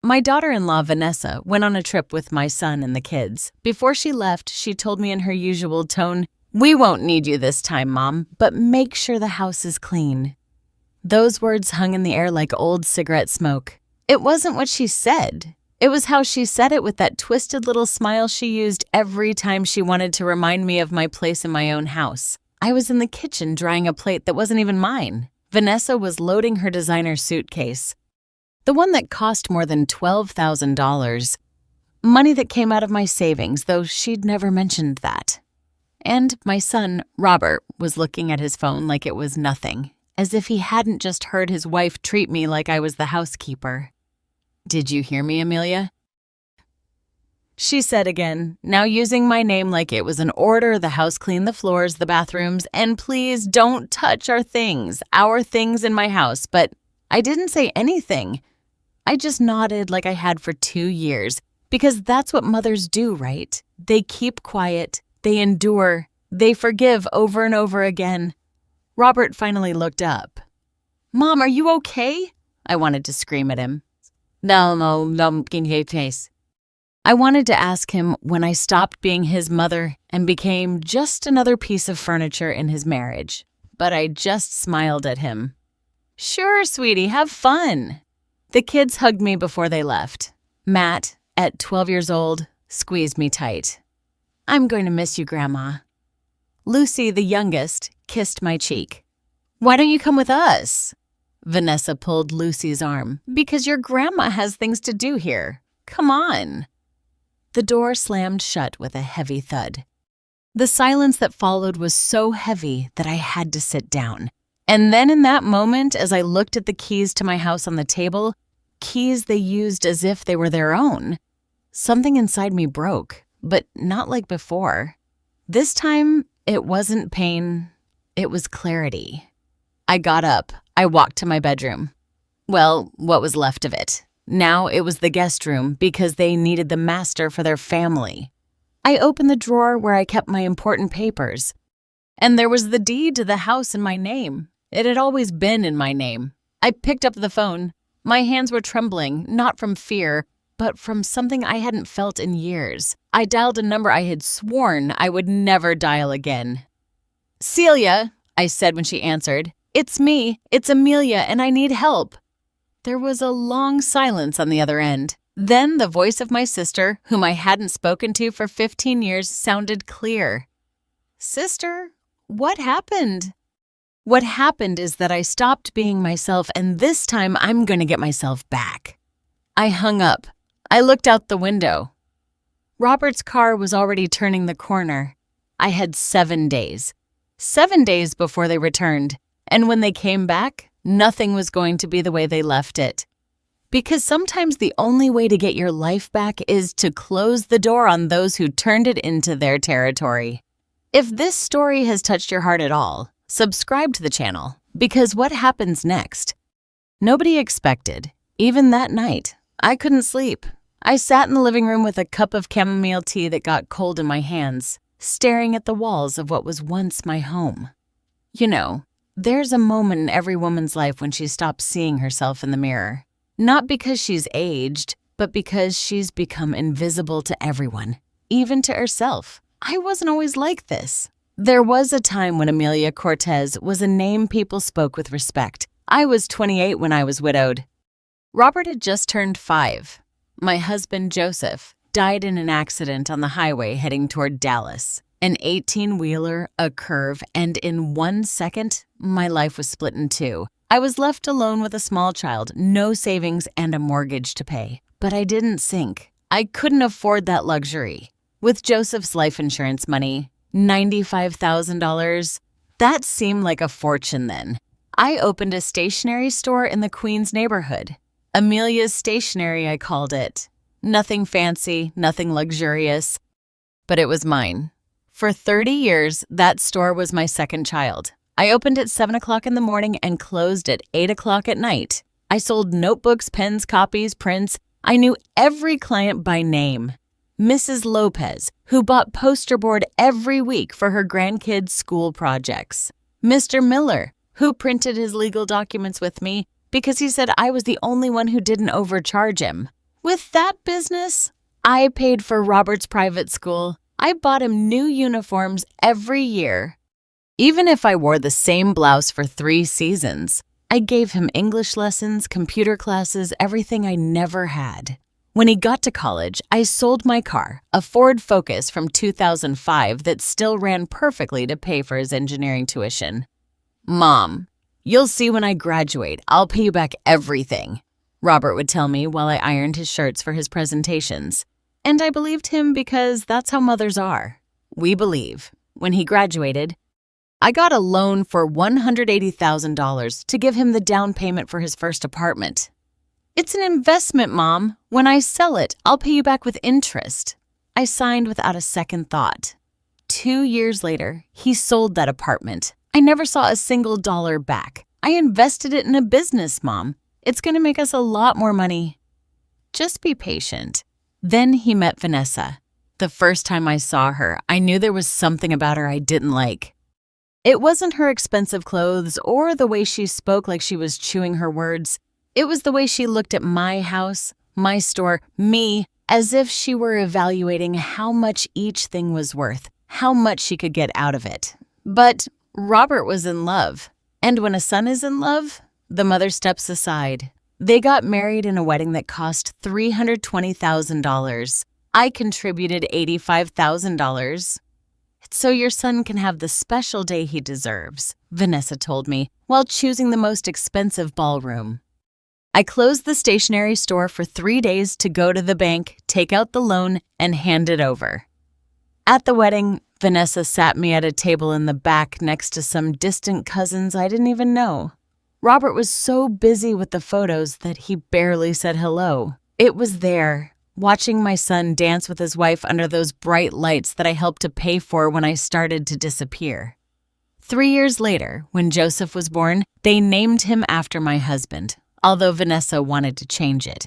My daughter-in-law, Vanessa, went on a trip with my son and the kids. Before she left, she told me in her usual tone, "We won't need you this time, Mom, but make sure the house is clean." Those words hung in the air like old cigarette smoke. It wasn't what she said. It was how she said it with that twisted little smile she used every time she wanted to remind me of my place in my own house. I was in the kitchen drying a plate that wasn't even mine. Vanessa was loading her designer suitcase, the one that cost more than $12,000. Money that came out of my savings, though she'd never mentioned that. And my son, Robert, was looking at his phone like it was nothing, as if he hadn't just heard his wife treat me like I was the housekeeper. "Did you hear me, Amelia?" she said again, now using my name like it was an order, the house clean the floors, the bathrooms, and please don't touch our things in my house. But I didn't say anything. I just nodded like I had for 2 years, because that's what mothers do, right? They keep quiet, they endure, they forgive over and over again. Robert finally looked up. "Mom, are you okay?" I wanted to scream at him. No, face. I wanted to ask him when I stopped being his mother and became just another piece of furniture in his marriage, but I just smiled at him. "Sure, sweetie, have fun." The kids hugged me before they left. Matt, at 12 years old, squeezed me tight. "I'm going to miss you, Grandma." Lucy, the youngest, kissed my cheek. "Why don't you come with us?" Vanessa pulled Lucy's arm. "Because your grandma has things to do here. Come on." The door slammed shut with a heavy thud. The silence that followed was so heavy that I had to sit down. And then in that moment, as I looked at the keys to my house on the table, keys they used as if they were their own, something inside me broke, but not like before. This time, it wasn't pain, it was clarity. I got up. I walked to my bedroom. Well, what was left of it. Now it was the guest room because they needed the master for their family. I opened the drawer where I kept my important papers, and there was the deed to the house in my name. It had always been in my name. I picked up the phone. My hands were trembling, not from fear, but from something I hadn't felt in years. I dialed a number I had sworn I would never dial again. "Celia," I said when she answered. "It's me. It's Amelia, and I need help." There was a long silence on the other end. Then the voice of my sister, whom I hadn't spoken to for 15 years, sounded clear. "Sister, what happened?" "What happened is that I stopped being myself, and this time I'm going to get myself back." I hung up. I looked out the window. Robert's car was already turning the corner. I had 7 days. 7 days before they returned. And when they came back, nothing was going to be the way they left it. Because sometimes the only way to get your life back is to close the door on those who turned it into their territory. If this story has touched your heart at all, subscribe to the channel, because what happens next? Nobody expected. Even that night, I couldn't sleep. I sat in the living room with a cup of chamomile tea that got cold in my hands, staring at the walls of what was once my home. You know, there's a moment in every woman's life when she stops seeing herself in the mirror. Not because she's aged, but because she's become invisible to everyone, even to herself. I wasn't always like this. There was a time when Amelia Cortez was a name people spoke with respect. I was 28 when I was widowed. Robert had just turned 5. My husband, Joseph, died in an accident on the highway heading toward Dallas. An 18-wheeler, a curve, and in 1 second, my life was split in two. I was left alone with a small child, no savings, and a mortgage to pay. But I didn't sink. I couldn't afford that luxury. With Joseph's life insurance money, $95,000, that seemed like a fortune then. I opened a stationery store in the Queens neighborhood. Amelia's Stationery, I called it. Nothing fancy, nothing luxurious, but it was mine. For 30 years, that store was my second child. I opened at 7 o'clock in the morning and closed at 8 o'clock at night. I sold notebooks, pens, copies, prints. I knew every client by name. Mrs. Lopez, who bought poster board every week for her grandkids' school projects. Mr. Miller, who printed his legal documents with me because he said I was the only one who didn't overcharge him. With that business, I paid for Robert's private school. I bought him new uniforms every year. Even if I wore the same blouse for 3 seasons, I gave him English lessons, computer classes, everything I never had. When he got to college, I sold my car, a Ford Focus from 2005 that still ran perfectly to pay for his engineering tuition. Mom, you'll see when I graduate, I'll pay you back everything, Robert would tell me while I ironed his shirts for his presentations. And I believed him because that's how mothers are. We believe. When he graduated, I got a loan for $180,000 to give him the down payment for his first apartment. It's an investment, Mom. When I sell it, I'll pay you back with interest. I signed without a second thought. 2 years later, he sold that apartment. I never saw a single dollar back. I invested it in a business, Mom. It's going to make us a lot more money. Just be patient. Then he met Vanessa. The first time I saw her, I knew there was something about her I didn't like. It wasn't her expensive clothes or the way she spoke like she was chewing her words. It was the way she looked at my house, my store, me, as if she were evaluating how much each thing was worth, how much she could get out of it. But Robert was in love. And when a son is in love, the mother steps aside. They got married in a wedding that cost $320,000. I contributed $85,000. So your son can have the special day he deserves, Vanessa told me, while choosing the most expensive ballroom. I closed the stationery store for 3 days to go to the bank, take out the loan, and hand it over. At the wedding, Vanessa sat me at a table in the back next to some distant cousins I didn't even know. Robert was so busy with the photos that he barely said hello. It was there, watching my son dance with his wife under those bright lights that I helped to pay for when I started to disappear. 3 years later, when Joseph was born, they named him after my husband, although Vanessa wanted to change it.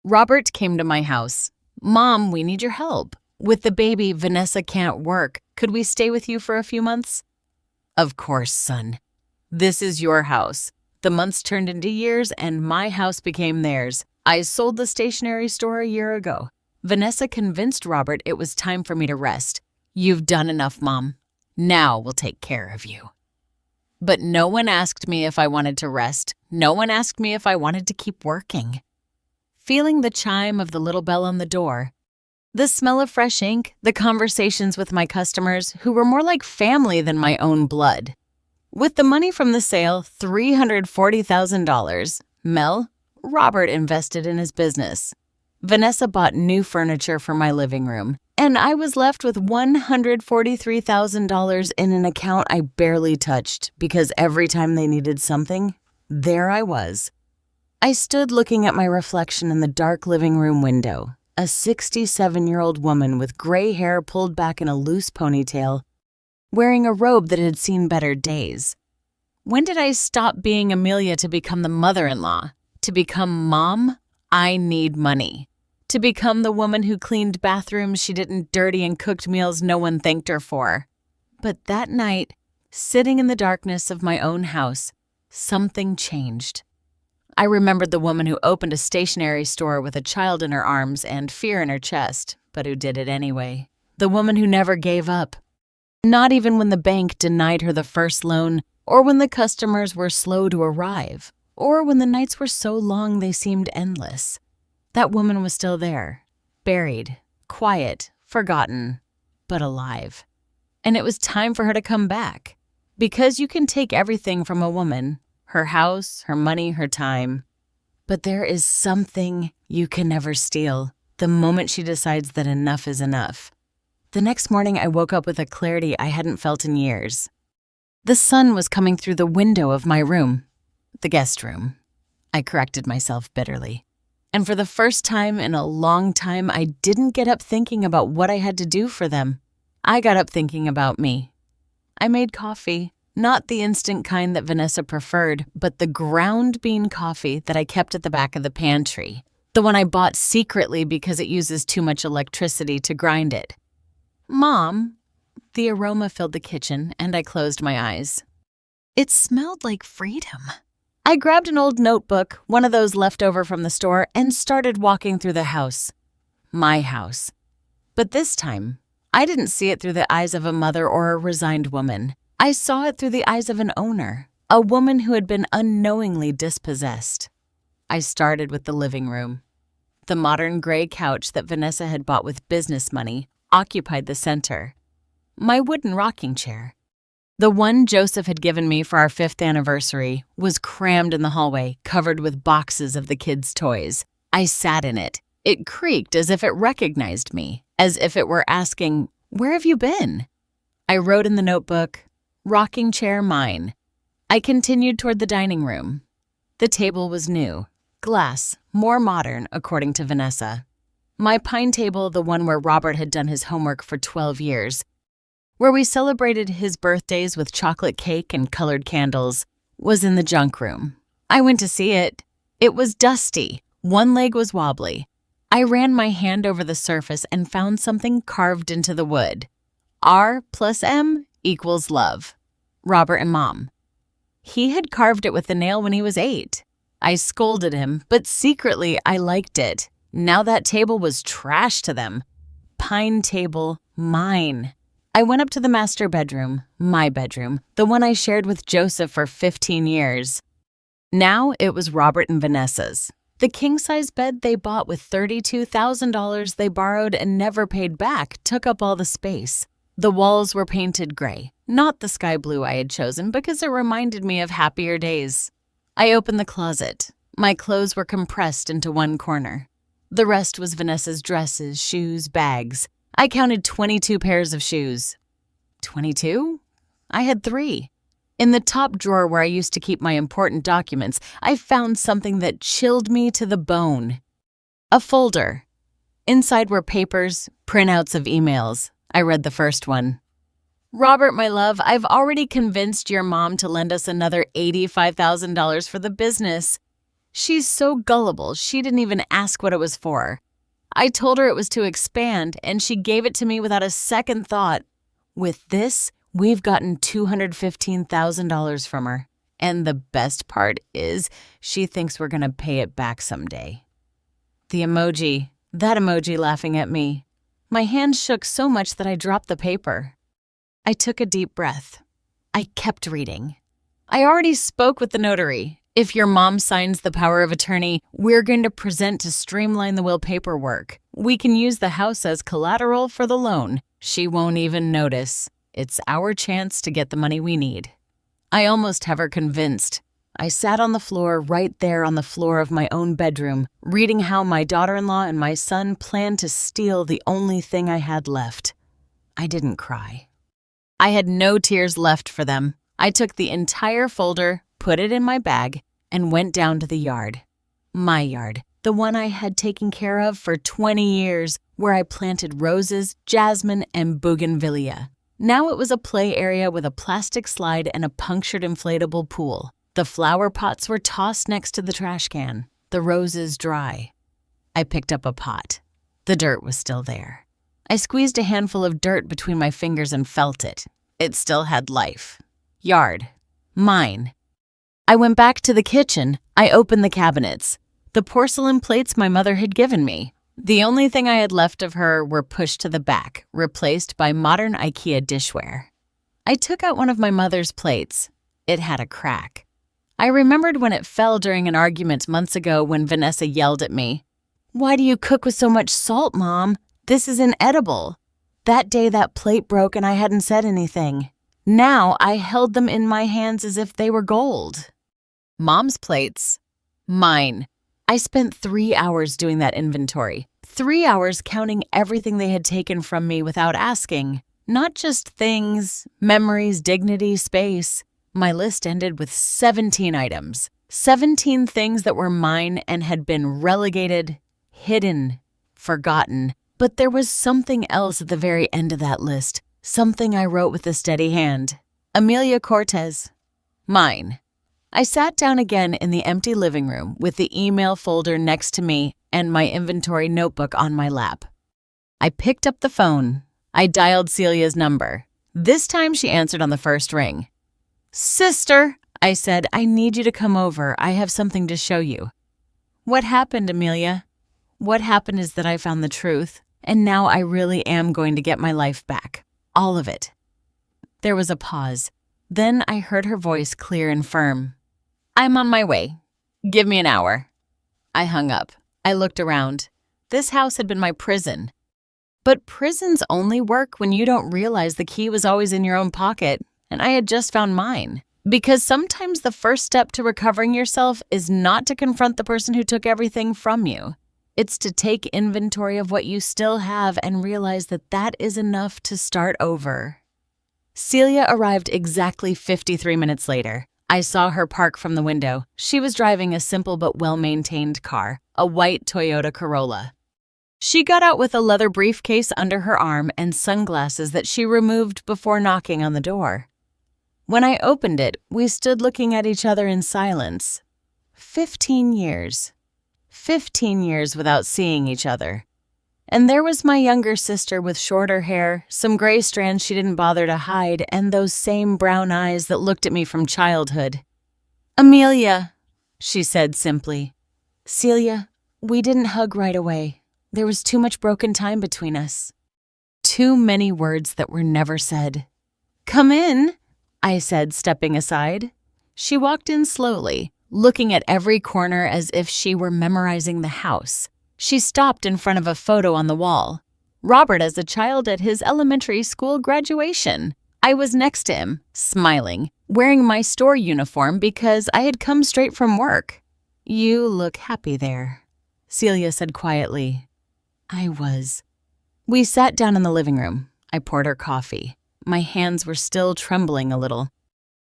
Robert came to my house. Mom, we need your help. With the baby, Vanessa can't work. Could we stay with you for a few months? Of course, son. This is your house. The months turned into years and my house became theirs. I sold the stationery store a year ago. Vanessa convinced Robert it was time for me to rest. You've done enough, Mom. Now we'll take care of you. But no one asked me if I wanted to rest. No one asked me if I wanted to keep working. Feeling the chime of the little bell on the door, the smell of fresh ink, the conversations with my customers who were more like family than my own blood. With the money from the sale, $340,000, Robert invested in his business. Vanessa bought new furniture for my living room, and I was left with $143,000 in an account I barely touched because every time they needed something, there I was. I stood looking at my reflection in the dark living room window, a 67-year-old woman with gray hair pulled back in a loose ponytail, wearing a robe that had seen better days. When did I stop being Amelia to become the mother-in-law? To become Mom? I need money. To become the woman who cleaned bathrooms she didn't dirty and cooked meals no one thanked her for. But that night, sitting in the darkness of my own house, something changed. I remembered the woman who opened a stationery store with a child in her arms and fear in her chest, but who did it anyway. The woman who never gave up. Not even when the bank denied her the first loan, or when the customers were slow to arrive, or when the nights were so long they seemed endless. That woman was still there, buried, quiet, forgotten, but alive. And it was time for her to come back. Because you can take everything from a woman, her house, her money, her time. But there is something you can never steal the moment she decides that enough is enough. The next morning, I woke up with a clarity I hadn't felt in years. The sun was coming through the window of my room, the guest room. I corrected myself bitterly. And for the first time in a long time, I didn't get up thinking about what I had to do for them. I got up thinking about me. I made coffee, not the instant kind that Vanessa preferred, but the ground bean coffee that I kept at the back of the pantry, the one I bought secretly because it uses too much electricity to grind it. Mom, the aroma filled the kitchen and I closed my eyes. It smelled like freedom. I grabbed an old notebook, one of those left over from the store, and started walking through the house. My house. But this time, I didn't see it through the eyes of a mother or a resigned woman. I saw it through the eyes of an owner, a woman who had been unknowingly dispossessed. I started with the living room. The modern gray couch that Vanessa had bought with business money occupied the center. My wooden rocking chair, the one Joseph had given me for our 5th anniversary, was crammed in the hallway, covered with boxes of the kids' toys. I sat in it. It creaked as if it recognized me, as if it were asking, "Where have you been?" I wrote in the notebook, "Rocking chair mine." I continued toward the dining room. The table was new, glass, more modern, according to Vanessa. My pine table, the one where Robert had done his homework for 12 years, where we celebrated his birthdays with chocolate cake and colored candles, was in the junk room. I went to see it. It was dusty. One leg was wobbly. I ran my hand over the surface and found something carved into the wood. R plus M equals love. Robert and Mom. He had carved it with the nail when he was 8. I scolded him, but secretly I liked it. Now that table was trash to them. Pine table, mine. I went up to the master bedroom, my bedroom, the one I shared with Joseph for 15 years. Now it was Robert and Vanessa's. The king-size bed they bought with $32,000 they borrowed and never paid back took up all the space. The walls were painted gray, not the sky blue I had chosen because it reminded me of happier days. I opened the closet. My clothes were compressed into one corner. The rest was Vanessa's dresses, shoes, bags. I counted 22 pairs of shoes. 22? I had 3. In the top drawer where I used to keep my important documents, I found something that chilled me to the bone. A folder. Inside were papers, printouts of emails. I read the first one. "Robert, my love, I've already convinced your mom to lend us another $85,000 for the business. She's so gullible, she didn't even ask what it was for. I told her it was to expand, and she gave it to me without a second thought. With this, we've gotten $215,000 from her. And the best part is she thinks we're going to pay it back someday." That emoji laughing at me. My hand shook so much that I dropped the paper. I took a deep breath. I kept reading. "I already spoke with the notary. If your mom signs the power of attorney, we're going to present to streamline the will paperwork. We can use the house as collateral for the loan. She won't even notice. It's our chance to get the money we need." I almost have her convinced. I sat on the floor right there on the floor of my own bedroom, reading how my daughter-in-law and my son planned to steal the only thing I had left. I didn't cry. I had no tears left for them. I took the entire folder, put it in my bag, and went down to the yard. My yard, the one I had taken care of for 20 years, where I planted roses, jasmine, and bougainvillea. Now it was a play area with a plastic slide and a punctured inflatable pool. The flower pots were tossed next to the trash can, the roses dry. I picked up a pot. The dirt was still there. I squeezed a handful of dirt between my fingers and felt it. It still had life. Yard. Mine. I went back to the kitchen. I opened the cabinets. The porcelain plates my mother had given me. The only thing I had left of her were pushed to the back, replaced by modern IKEA dishware. I took out one of my mother's plates. It had a crack. I remembered when it fell during an argument months ago when Vanessa yelled at me, "Why do you cook with so much salt, Mom? This is inedible." That day that plate broke and I hadn't said anything. Now I held them in my hands as if they were gold. Mom's plates. Mine. I spent 3 hours doing that inventory. 3 hours counting everything they had taken from me without asking. Not just things, memories, dignity, space. My list ended with 17 items. 17 things that were mine and had been relegated, hidden, forgotten. But there was something else at the very end of that list. Something I wrote with a steady hand. Amelia Cortez. Mine. I sat down again in the empty living room with the email folder next to me and my inventory notebook on my lap. I picked up the phone. I dialed Celia's number. This time she answered on the first ring. "Sister," I said, I need you to come over. I have something to show you. What happened, Amelia? What happened is that I found the truth, and now I really am going to get my life back. All of it. There was a pause. Then I heard her voice clear and firm. I'm on my way. Give me an hour. I hung up. I looked around. This house had been my prison. But prisons only work when you don't realize the key was always in your own pocket, and I had just found mine. Because sometimes the first step to recovering yourself is not to confront the person who took everything from you. It's to take inventory of what you still have and realize that that is enough to start over. Celia arrived exactly 53 minutes later. I saw her park from the window. She was driving a simple but well-maintained car, a white Toyota Corolla. She got out with a leather briefcase under her arm and sunglasses that she removed before knocking on the door. When I opened it, we stood looking at each other in silence. 15 years. 15 years without seeing each other. And there was my younger sister with shorter hair, some gray strands she didn't bother to hide, and those same brown eyes that looked at me from childhood. Amelia, she said simply. Celia, we didn't hug right away. There was too much broken time between us. Too many words that were never said. Come in, I said, stepping aside. She walked in slowly, looking at every corner as if she were memorizing the house. She stopped in front of a photo on the wall. Robert as a child at his elementary school graduation. I was next to him, smiling, wearing my store uniform because I had come straight from work. You look happy there, Celia said quietly. I was. We sat down in the living room. I poured her coffee. My hands were still trembling a little.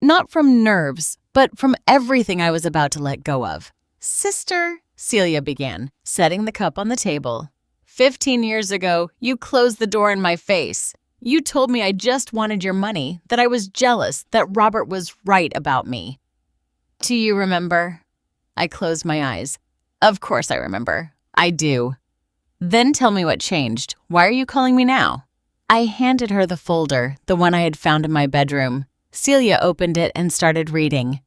Not from nerves, but from everything I was about to let go of. Sister, Celia began, setting the cup on the table. 15 years ago, you closed the door in my face. You told me I just wanted your money, that I was jealous, that Robert was right about me. Do you remember? I closed my eyes. Of course I remember. I do. Then tell me what changed. Why are you calling me now? I handed her the folder, the one I had found in my bedroom. Celia opened it and started reading.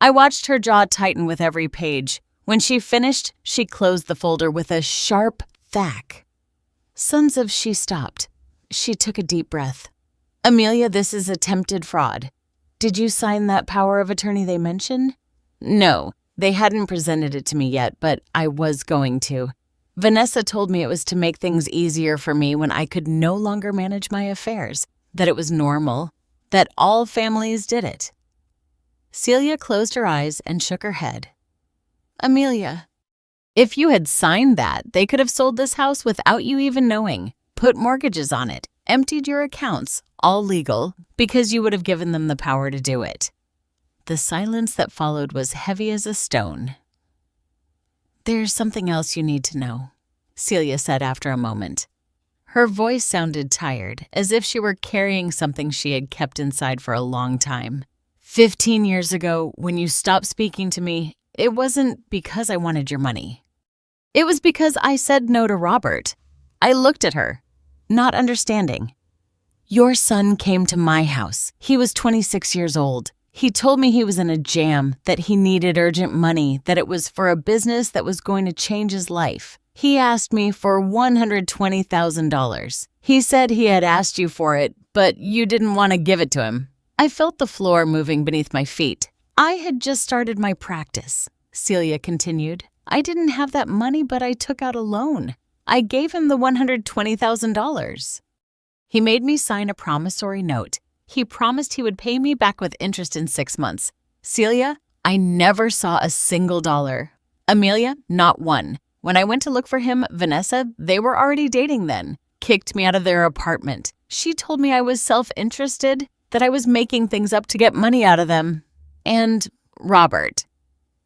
I watched her jaw tighten with every page. When she finished, she closed the folder with a sharp thack. She stopped. She took a deep breath. Amelia, this is attempted fraud. Did you sign that power of attorney they mentioned? No, they hadn't presented it to me yet, but I was going to. Vanessa told me it was to make things easier for me when I could no longer manage my affairs, that it was normal, that all families did it. Celia closed her eyes and shook her head. Amelia, if you had signed that, they could have sold this house without you even knowing, put mortgages on it, emptied your accounts, all legal, because you would have given them the power to do it. The silence that followed was heavy as a stone. There's something else you need to know, Celia said after a moment. Her voice sounded tired, as if she were carrying something she had kept inside for a long time. 15 years ago, when you stopped speaking to me, it wasn't because I wanted your money. It was because I said no to Robert. I looked at her, not understanding. Your son came to my house. He was 26 years old. He told me he was in a jam, that he needed urgent money, that it was for a business that was going to change his life. He asked me for $120,000. He said he had asked you for it, but you didn't want to give it to him. I felt the floor moving beneath my feet. I had just started my practice, Celia continued. I didn't have that money, but I took out a loan. I gave him the $120,000. He made me sign a promissory note. He promised he would pay me back with interest in 6 months. Celia, I never saw a single dollar. Amelia, not one. When I went to look for him, Vanessa, they were already dating then, kicked me out of their apartment. She told me I was self-interested, that I was making things up to get money out of them. And Robert.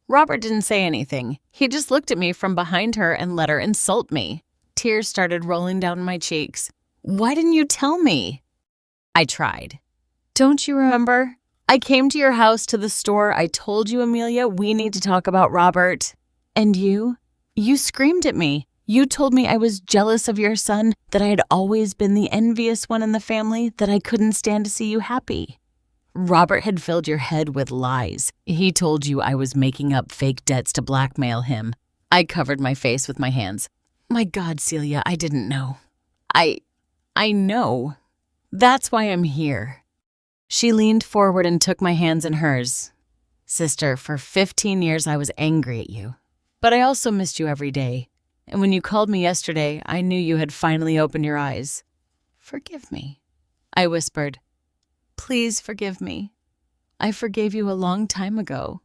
Robert didn't say anything. He just looked at me from behind her and let her insult me. Tears started rolling down my cheeks. Why didn't you tell me? I tried. Don't you remember? I came to your house to the store. I told you, Amelia, we need to talk about Robert. And you? You screamed at me. You told me I was jealous of your son, that I had always been the envious one in the family, that I couldn't stand to see you happy. Robert had filled your head with lies. He told you I was making up fake debts to blackmail him. I covered my face with my hands. My God, Celia, I didn't know. I know. That's why I'm here. She leaned forward and took my hands in hers. Sister, for 15 years I was angry at you. But I also missed you every day. And when you called me yesterday, I knew you had finally opened your eyes. Forgive me, I whispered. Please forgive me. I forgave you a long time ago.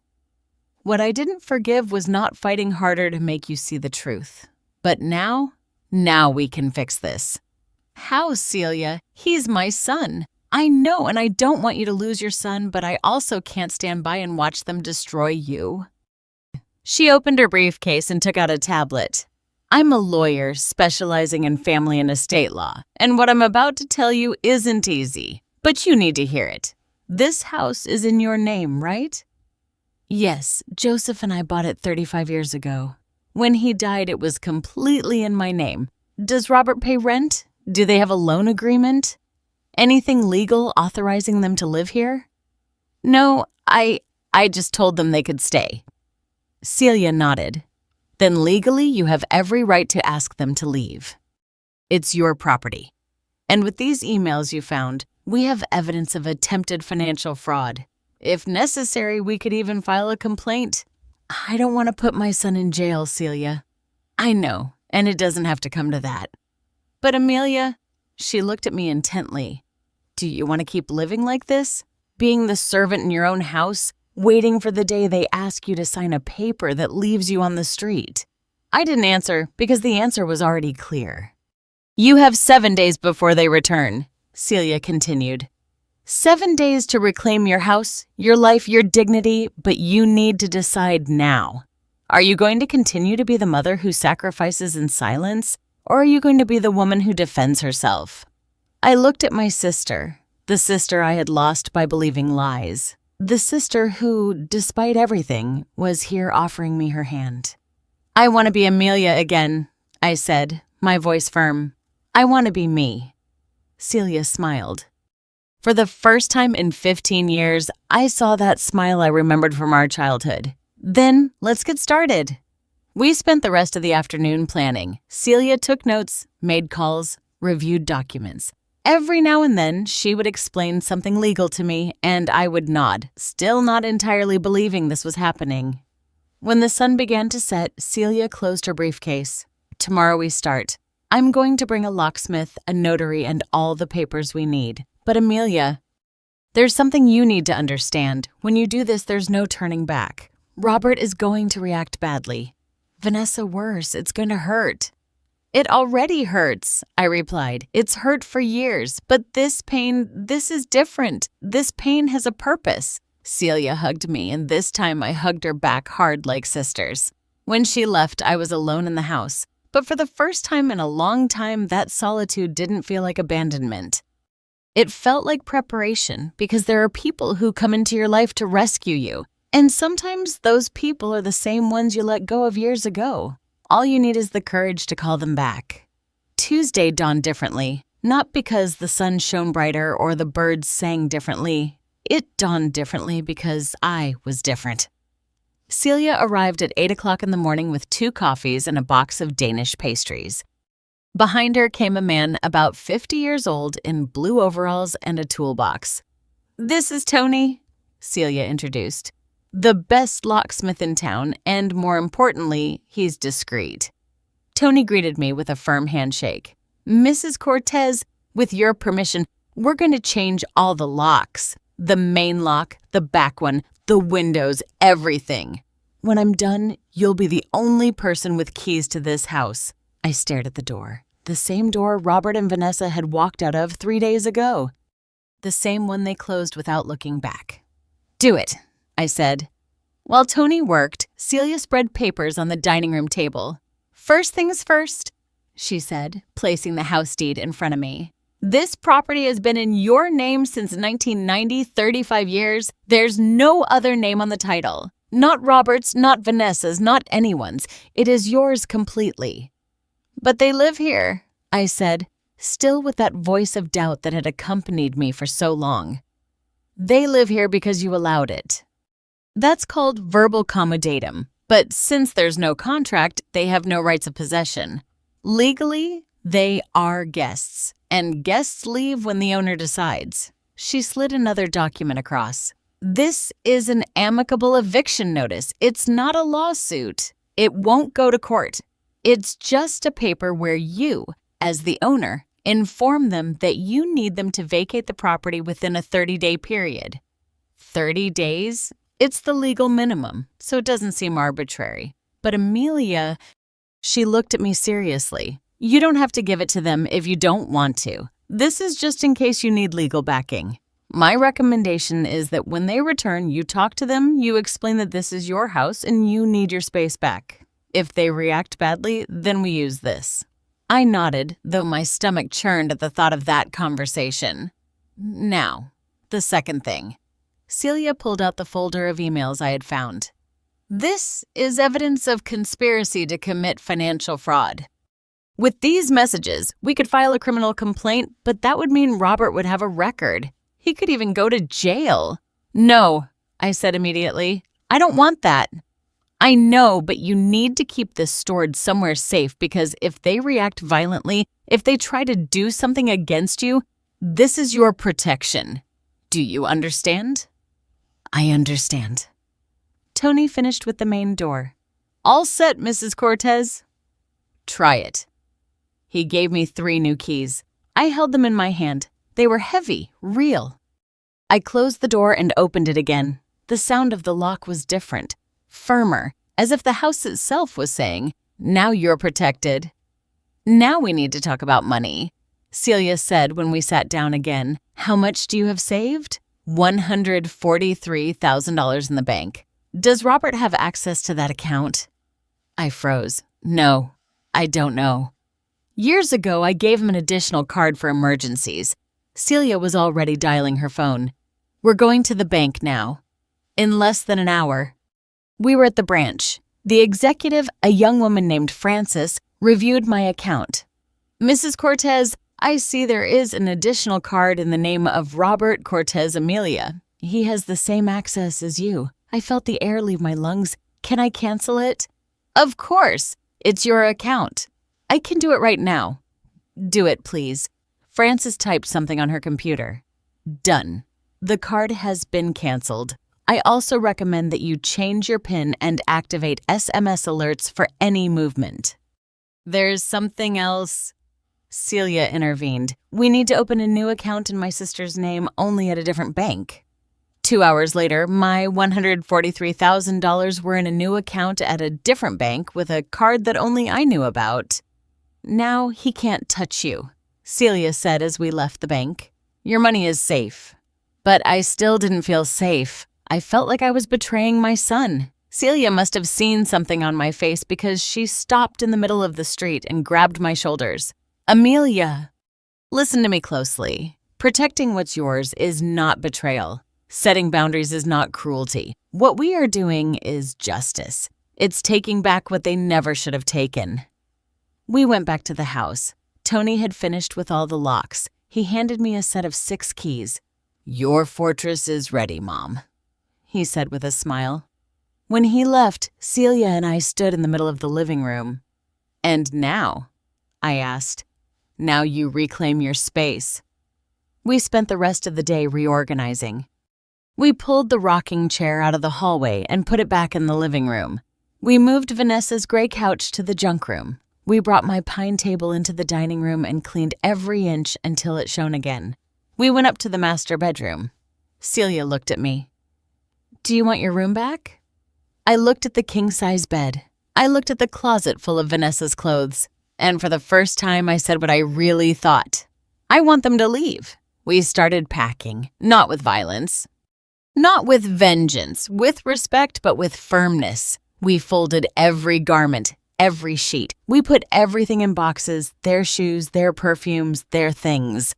What I didn't forgive was not fighting harder to make you see the truth. But now we can fix this. How, Celia? He's my son. I know, and I don't want you to lose your son, but I also can't stand by and watch them destroy you. She opened her briefcase and took out a tablet. I'm a lawyer specializing in family and estate law, and what I'm about to tell you isn't easy, but you need to hear it. This house is in your name, right? Yes, Joseph and I bought it 35 years ago. When he died, it was completely in my name. Does Robert pay rent? Do they have a loan agreement? Anything legal authorizing them to live here? No, I just told them they could stay. Celia nodded. Then legally, you have every right to ask them to leave. It's your property. And with these emails you found, we have evidence of attempted financial fraud. If necessary, we could even file a complaint. I don't want to put my son in jail, Celia. I know, and it doesn't have to come to that. But Amelia, she looked at me intently. Do you want to keep living like this? Being the servant in your own house, waiting for the day they ask you to sign a paper that leaves you on the street? I didn't answer because the answer was already clear. You have 7 days before they return, Celia continued. 7 days to reclaim your house, your life, your dignity, but you need to decide now. Are you going to continue to be the mother who sacrifices in silence, or are you going to be the woman who defends herself? I looked at my sister, the sister I had lost by believing lies, the sister who, despite everything, was here offering me her hand. I want to be Amelia again, I said, my voice firm. I want to be me. Celia smiled. For the first time in 15 years, I saw that smile I remembered from our childhood. Then, let's get started. We spent the rest of the afternoon planning. Celia took notes, made calls, reviewed documents. Every now and then, she would explain something legal to me, and I would nod, still not entirely believing this was happening. When the sun began to set, Celia closed her briefcase. Tomorrow we start. I'm going to bring a locksmith, a notary, and all the papers we need. But Amelia, there's something you need to understand. When you do this, there's no turning back. Robert is going to react badly. Vanessa, worse. It's going to hurt. It already hurts, I replied. It's hurt for years, but this pain, this is different. This pain has a purpose. Celia hugged me, and this time I hugged her back hard like sisters. When she left, I was alone in the house, but for the first time in a long time, that solitude didn't feel like abandonment. It felt like preparation because there are people who come into your life to rescue you, and sometimes those people are the same ones you let go of years ago. All you need is the courage to call them back. Tuesday dawned differently, not because the sun shone brighter or the birds sang differently. It dawned differently because I was different. Celia arrived at 8 o'clock in the morning with 2 coffees and a box of Danish pastries. Behind her came a man about 50 years old in blue overalls and a toolbox. This is Tony, Celia introduced. The best locksmith in town, and more importantly, he's discreet. Tony greeted me with a firm handshake. Mrs. Cortez, with your permission, we're going to change all the locks. The main lock, the back one, the windows, everything. When I'm done, you'll be the only person with keys to this house. I stared at the door. The same door Robert and Vanessa had walked out of 3 days ago. The same one they closed without looking back. Do it, I said. While Tony worked, Celia spread papers on the dining room table. First things first, she said, placing the house deed in front of me. This property has been in your name since 1990, 35 years. There's no other name on the title. Not Robert's, not Vanessa's, not anyone's. It is yours completely. But they live here, I said, still with that voice of doubt that had accompanied me for so long. They live here because you allowed it. That's called verbal commoditum, but since there's no contract, they have no rights of possession. Legally, they are guests, and guests leave when the owner decides. She slid another document across. This is an amicable eviction notice. It's not a lawsuit. It won't go to court. It's just a paper where you, as the owner, inform them that you need them to vacate the property within a 30-day period. 30 days? It's the legal minimum, so it doesn't seem arbitrary. But Amelia, she looked at me seriously. You don't have to give it to them if you don't want to. This is just in case you need legal backing. My recommendation is that when they return, you talk to them, you explain that this is your house and you need your space back. If they react badly, then we use this. I nodded, though my stomach churned at the thought of that conversation. Now, the second thing. Celia pulled out the folder of emails I had found. This is evidence of conspiracy to commit financial fraud. With these messages, we could file a criminal complaint, but that would mean Robert would have a record. He could even go to jail. No, I said immediately. I don't want that. I know, but you need to keep this stored somewhere safe because if they react violently, if they try to do something against you, this is your protection. Do you understand? I understand. Tony finished with the main door. All set, Mrs. Cortez. Try it. He gave me 3 new keys. I held them in my hand. They were heavy, real. I closed the door and opened it again. The sound of the lock was different, firmer, as if the house itself was saying, now you're protected. Now we need to talk about money, Celia said when we sat down again. How much do you have saved? $143,000 in the bank. Does Robert have access to that account? I froze. No, I don't know. Years ago, I gave him an additional card for emergencies. Celia was already dialing her phone. We're going to the bank now. In less than an hour. We were at the branch. The executive, a young woman named Frances, reviewed my account. Mrs. Cortez, I see there is an additional card in the name of Robert Cortez Amelia. He has the same access as you. I felt the air leave my lungs. Can I cancel it? Of course. It's your account. I can do it right now. Do it, please. Frances typed something on her computer. Done. The card has been canceled. I also recommend that you change your PIN and activate SMS alerts for any movement. There's something else. Celia intervened. We need to open a new account in my sister's name, only at a different bank. 2 hours later, my $143,000 were in a new account at a different bank with a card that only I knew about. Now he can't touch you, Celia said as we left the bank. Your money is safe. But I still didn't feel safe. I felt like I was betraying my son. Celia must have seen something on my face because she stopped in the middle of the street and grabbed my shoulders. Amelia, listen to me closely. Protecting what's yours is not betrayal. Setting boundaries is not cruelty. What we are doing is justice. It's taking back what they never should have taken. We went back to the house. Tony had finished with all the locks. He handed me a set of 6 keys. Your fortress is ready, Mom, he said with a smile. When he left, Celia and I stood in the middle of the living room. And now? I asked. Now you reclaim your space. We spent the rest of the day reorganizing. We pulled the rocking chair out of the hallway and put it back in the living room. We moved Vanessa's gray couch to the junk room. We brought my pine table into the dining room and cleaned every inch until it shone again. We went up to the master bedroom. Celia looked at me. Do you want your room back? I looked at the king-size bed. I looked at the closet full of Vanessa's clothes. And for the first time, I said what I really thought. I want them to leave. We started packing, not with violence. Not with vengeance, with respect, but with firmness. We folded every garment, every sheet. We put everything in boxes, their shoes, their perfumes, their things.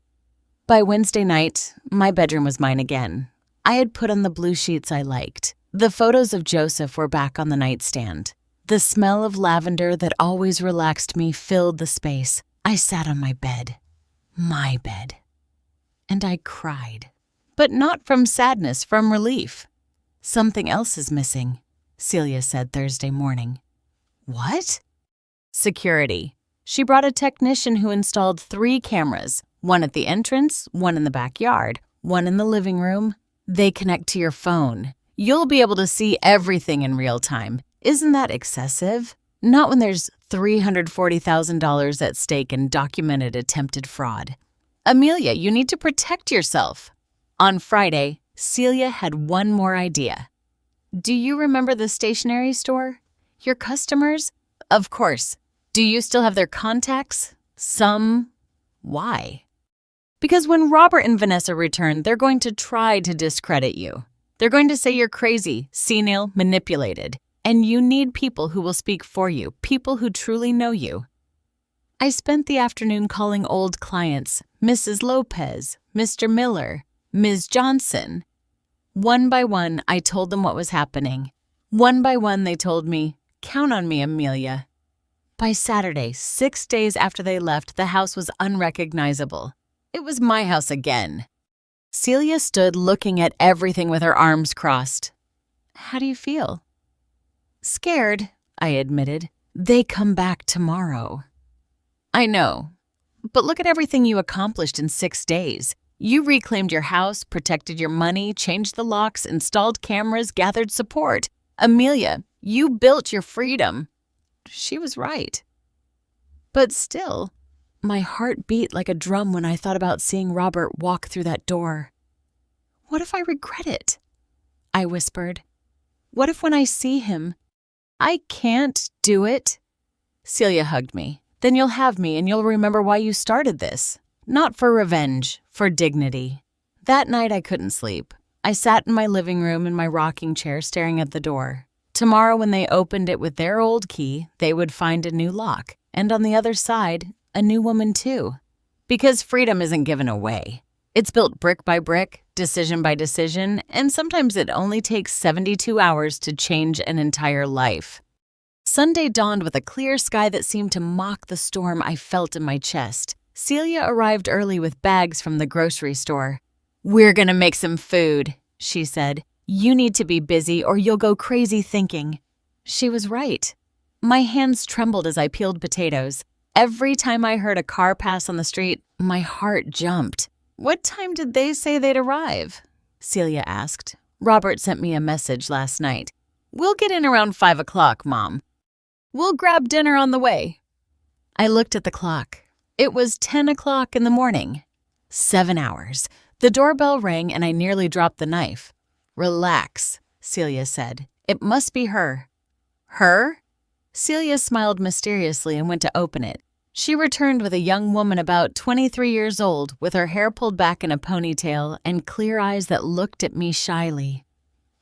By Wednesday night, my bedroom was mine again. I had put on the blue sheets I liked. The photos of Joseph were back on the nightstand. The smell of lavender that always relaxed me filled the space. I sat on my bed. My bed. And I cried. but not from sadness, from relief. Something else is missing, Celia said Thursday morning. What? Security. She brought a technician who installed 3 cameras, one at the entrance, one in the backyard, one in the living room. They connect to your phone. You'll be able to see everything in real time. Isn't that excessive? Not when there's $340,000 at stake in documented attempted fraud. Amelia, you need to protect yourself. On Friday, Celia had one more idea. Do you remember the stationery store? Your customers? Of course. Do you still have their contacts? Some. Why? Because when Robert and Vanessa return, they're going to try to discredit you. They're going to say you're crazy, senile, manipulated. And you need people who will speak for you, people who truly know you. I spent the afternoon calling old clients, Mrs. Lopez, Mr. Miller, Ms. Johnson. One by one, I told them what was happening. One by one, they told me, count on me, Amelia. By Saturday, 6 days after they left, the house was unrecognizable. It was my house again. Celia stood looking at everything with her arms crossed. How do you feel? Scared, I admitted. They come back tomorrow. I know. But look at everything you accomplished in 6 days. You reclaimed your house, protected your money, changed the locks, installed cameras, gathered support. Amelia, you built your freedom. She was right. But still, my heart beat like a drum when I thought about seeing Robert walk through that door. What if I regret it? I whispered. What if when I see him, I can't do it? Celia hugged me. Then you'll have me and you'll remember why you started this. Not for revenge, for dignity. That night I couldn't sleep. I sat in my living room in my rocking chair staring at the door. Tomorrow when they opened it with their old key, they would find a new lock. And on the other side, a new woman too. Because freedom isn't given away. It's built brick by brick, decision by decision, and sometimes it only takes 72 hours to change an entire life. Sunday dawned with a clear sky that seemed to mock the storm I felt in my chest. Celia arrived early with bags from the grocery store. We're gonna make some food, she said. You need to be busy or you'll go crazy thinking. She was right. My hands trembled as I peeled potatoes. Every time I heard a car pass on the street, my heart jumped. What time did they say they'd arrive? Celia asked. Robert sent me a message last night. We'll get in around 5 o'clock, Mom. We'll grab dinner on the way. I looked at the clock. It was 10 o'clock in the morning. 7 hours. The doorbell rang and I nearly dropped the knife. Relax, Celia said. It must be her. Her? Celia smiled mysteriously and went to open it. She returned with a young woman about 23 years old, with her hair pulled back in a ponytail and clear eyes that looked at me shyly.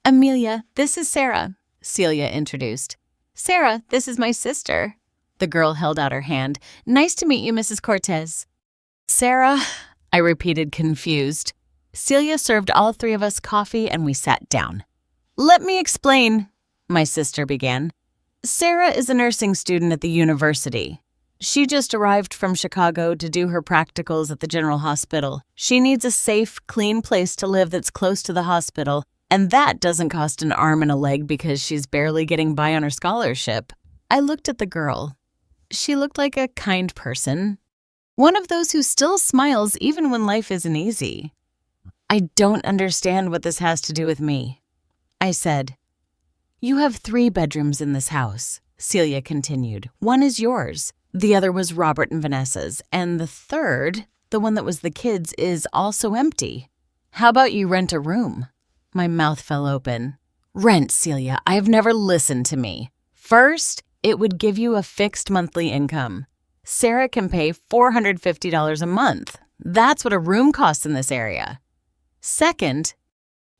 Amelia, this is Sarah, Celia introduced. Sarah, this is my sister. The girl held out her hand. Nice to meet you, Mrs. Cortez. Sarah, I repeated, confused. Celia served all 3 of us coffee and we sat down. Let me explain, my sister began. Sarah is a nursing student at the university. She just arrived from Chicago to do her practicals at the General Hospital. She needs a safe, clean place to live that's close to the hospital, and that doesn't cost an arm and a leg because she's barely getting by on her scholarship. I looked at the girl. She looked like a kind person, one of those who still smiles even when life isn't easy. I don't understand what this has to do with me, I said. You have 3 bedrooms in this house, Celia continued. One is yours. The other was Robert and Vanessa's, and the third, the one that was the kids', is also empty. How about you rent a room? My mouth fell open. Rent, Celia. I have never listened to me. First, it would give you a fixed monthly income. Sarah can pay $450 a month. That's what a room costs in this area. Second,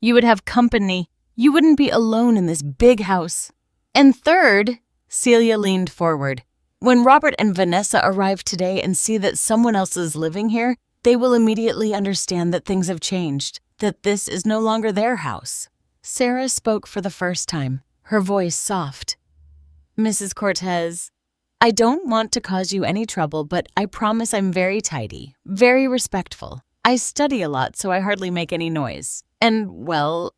you would have company. You wouldn't be alone in this big house. And third, Celia leaned forward. When Robert and Vanessa arrive today and see that someone else is living here, they will immediately understand that things have changed, that this is no longer their house. Sarah spoke for the first time, her voice soft. Mrs. Cortez, I don't want to cause you any trouble, but I promise I'm very tidy, very respectful. I study a lot, so I hardly make any noise. And, well,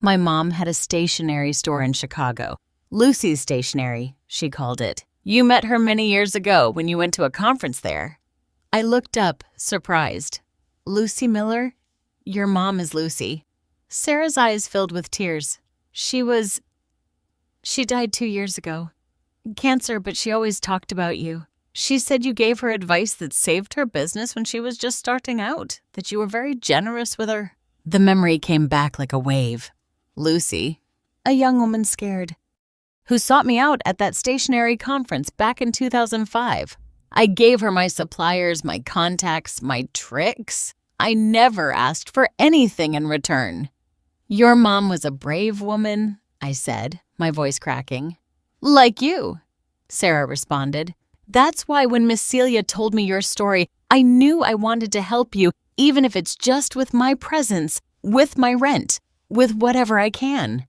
my mom had a stationery store in Chicago. Lucy's Stationery, she called it. You met her many years ago when you went to a conference there. I looked up, surprised. Lucy Miller? Your mom is Lucy. Sarah's eyes filled with tears. She died 2 years ago. Cancer, but she always talked about you. She said you gave her advice that saved her business when she was just starting out, that you were very generous with her. The memory came back like a wave. Lucy, a young woman scared, who sought me out at that stationery conference back in 2005. I gave her my suppliers, my contacts, my tricks. I never asked for anything in return. Your mom was a brave woman, I said, my voice cracking. Like you, Sarah responded. That's why when Miss Celia told me your story, I knew I wanted to help you, even if it's just with my presence, with my rent, with whatever I can.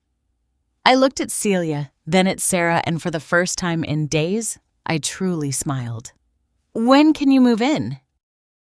I looked at Celia, then at Sarah, and for the first time in days, I truly smiled. When can you move in?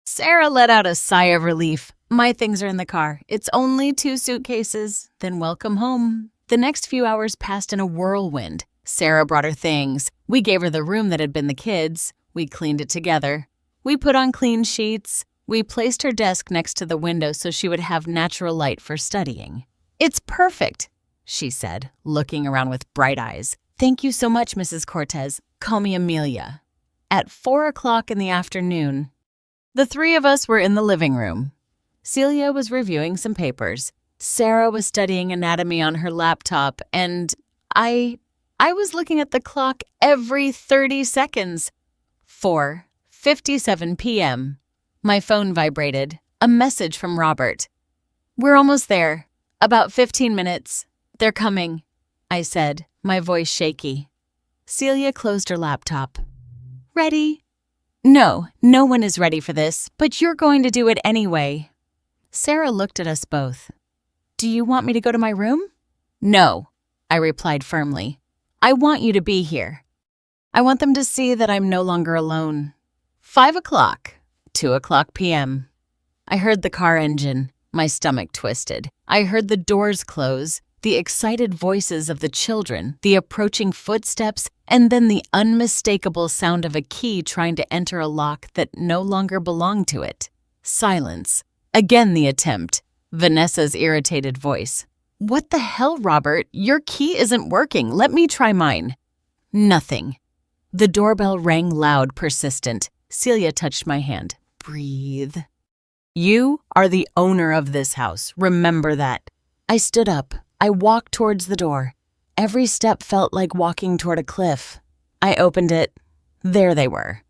Sarah let out a sigh of relief. My things are in the car. It's only 2 suitcases. Then welcome home. The next few hours passed in a whirlwind. Sarah brought her things. We gave her the room that had been the kids'. We cleaned it together. We put on clean sheets. We placed her desk next to the window so she would have natural light for studying. It's perfect, she said, looking around with bright eyes. Thank you so much, Mrs. Cortez. Call me Amelia. At 4 o'clock in the afternoon, the 3 of us were in the living room. Celia was reviewing some papers. Sarah was studying anatomy on her laptop, and I was looking at the clock every 30 seconds. 4:57 p.m. My phone vibrated. A message from Robert. We're almost there. About 15 minutes. They're coming, I said, my voice shaky. Celia closed her laptop. Ready? No one is ready for this, but you're going to do it anyway. Sarah looked at us both. Do you want me to go to my room? No, I replied firmly. I want you to be here. I want them to see that I'm no longer alone. 5 o'clock, 2 o'clock p.m. I heard the car engine. My stomach twisted. I heard the doors close, the excited voices of the children, the approaching footsteps, and then the unmistakable sound of a key trying to enter a lock that no longer belonged to it. Silence. Again the attempt. Vanessa's irritated voice. What the hell, Robert? Your key isn't working. Let me try mine. Nothing. The doorbell rang loud, persistent. Celia touched my hand. Breathe. You are the owner of this house. Remember that. I stood up. I walked towards the door. Every step felt like walking toward a cliff. I opened it. There they were.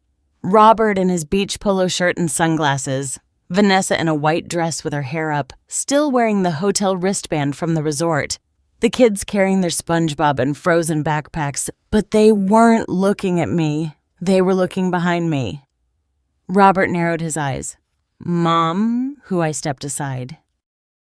Robert in his beach polo shirt and sunglasses. Vanessa in a white dress with her hair up, still wearing the hotel wristband from the resort. The kids carrying their SpongeBob and Frozen backpacks, but they weren't looking at me. They were looking behind me. Robert narrowed his eyes. Mom, who I stepped aside.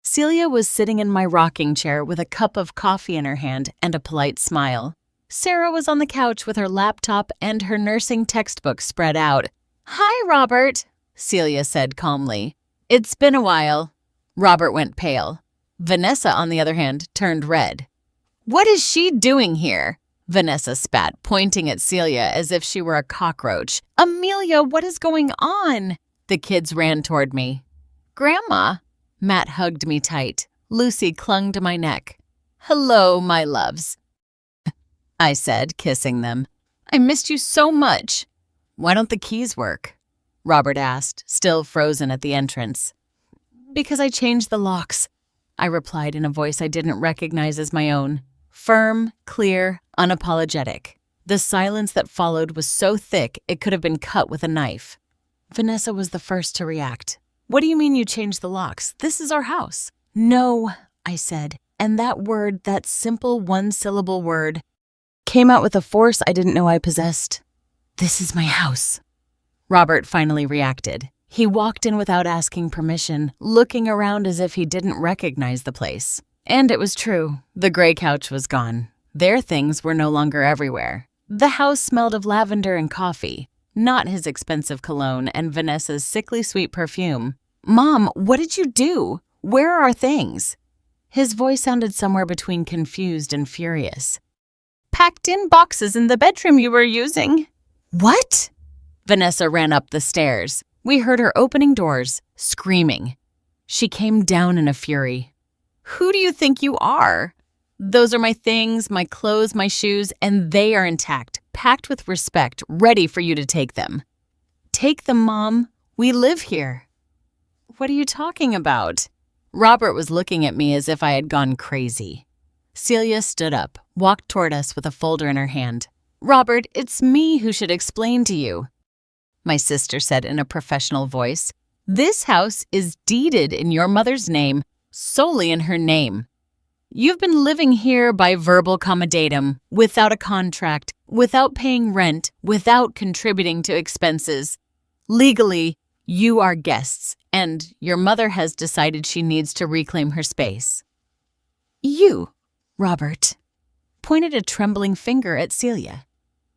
Celia was sitting in my rocking chair with a cup of coffee in her hand and a polite smile. Sarah was on the couch with her laptop and her nursing textbook spread out. Hi, Robert, Celia said calmly. It's been a while. Robert went pale. Vanessa, on the other hand, turned red. What is she doing here? Vanessa spat, pointing at Celia as if she were a cockroach. Amelia, what is going on? The kids ran toward me. Grandma. Matt hugged me tight. Lucy clung to my neck. Hello, my loves, I said, kissing them. I missed you so much. Why don't the keys work? Robert asked, still frozen at the entrance. Because I changed the locks, I replied in a voice I didn't recognize as my own. Firm, clear, unapologetic. The silence that followed was so thick it could have been cut with a knife. Vanessa was the first to react. What do you mean you changed the locks? This is our house. No, I said, and that word, that simple one-syllable word, came out with a force I didn't know I possessed. This is my house. Robert finally reacted. He walked in without asking permission, looking around as if he didn't recognize the place. And it was true. The gray couch was gone. Their things were no longer everywhere. The house smelled of lavender and coffee, not his expensive cologne and Vanessa's sickly sweet perfume. Mom, what did you do? Where are our things? His voice sounded somewhere between confused and furious. Packed in boxes in the bedroom you were using. What? Vanessa ran up the stairs. We heard her opening doors, screaming. She came down in a fury. Who do you think you are? Those are my things, my clothes, my shoes, and they are intact, packed with respect, ready for you to take them. Take them, Mom. We live here. What are you talking about? Robert was looking at me as if I had gone crazy. Celia stood up, walked toward us with a folder in her hand. Robert, it's me who should explain to you, my sister said in a professional voice. This house is deeded in your mother's name, solely in her name. You've been living here by verbal commoditum, without a contract, without paying rent, without contributing to expenses. Legally, you are guests, and your mother has decided she needs to reclaim her space. You, Robert, pointed a trembling finger at Celia.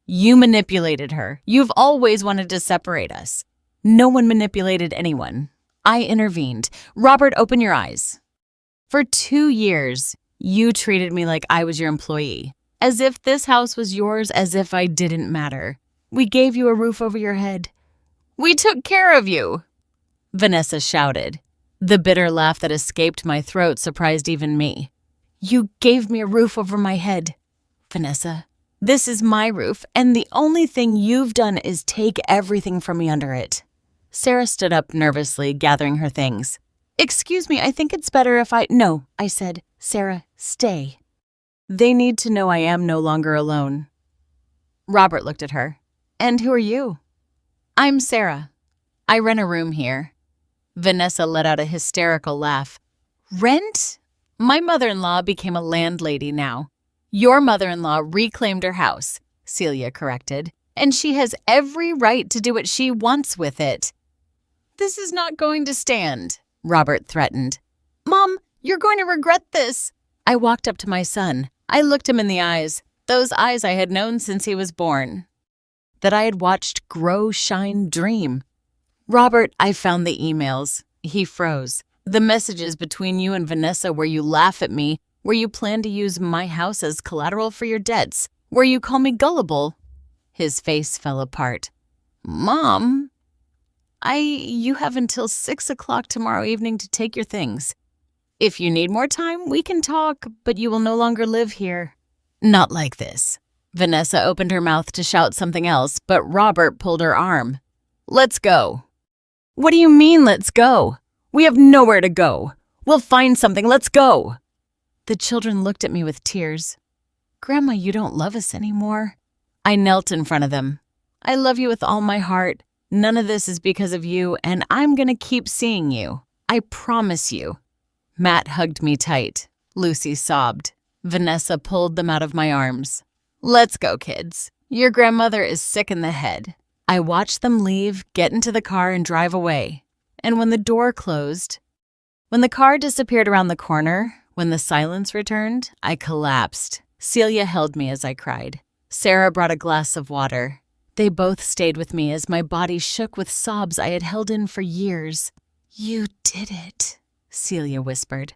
You manipulated her. You've always wanted to separate us. No one manipulated anyone. I intervened. Robert, open your eyes. For 2 years, you treated me like I was your employee, as if this house was yours, as if I didn't matter. We gave you a roof over your head. We took care of you, Vanessa shouted. The bitter laugh that escaped my throat surprised even me. You gave me a roof over my head, Vanessa. This is my roof, and the only thing you've done is take everything from me under it. Sarah stood up nervously, gathering her things. Excuse me, I think it's better if I— No, I said. Sarah, stay. They need to know I am no longer alone. Robert looked at her. And who are you? I'm Sarah. I rent a room here. Vanessa let out a hysterical laugh. Rent? My mother-in-law became a landlady now. Your mother-in-law reclaimed her house, Celia corrected, and she has every right to do what she wants with it. This is not going to stand, Robert threatened. Mom, you're going to regret this. I walked up to my son. I looked him in the eyes, those eyes I had known since he was born, that I had watched grow, shine, dream. Robert, I found the emails. He froze. The messages between you and Vanessa where you laugh at me, where you plan to use my house as collateral for your debts, where you call me gullible. His face fell apart. Mom, you have until 6 o'clock tomorrow evening to take your things. If you need more time, we can talk, but you will no longer live here. Not like this. Vanessa opened her mouth to shout something else, but Robert pulled her arm. Let's go. What do you mean, let's go? We have nowhere to go. We'll find something. Let's go. The children looked at me with tears. Grandma, you don't love us anymore. I knelt in front of them. I love you with all my heart. None of this is because of you, and I'm going to keep seeing you. I promise you. Matt hugged me tight. Lucy sobbed. Vanessa pulled them out of my arms. Let's go, kids. Your grandmother is sick in the head. I watched them leave, get into the car, and drive away. And when the door closed, when the car disappeared around the corner, when the silence returned, I collapsed. Celia held me as I cried. Sarah brought a glass of water. They both stayed with me as my body shook with sobs I had held in for years. You did it, Celia whispered.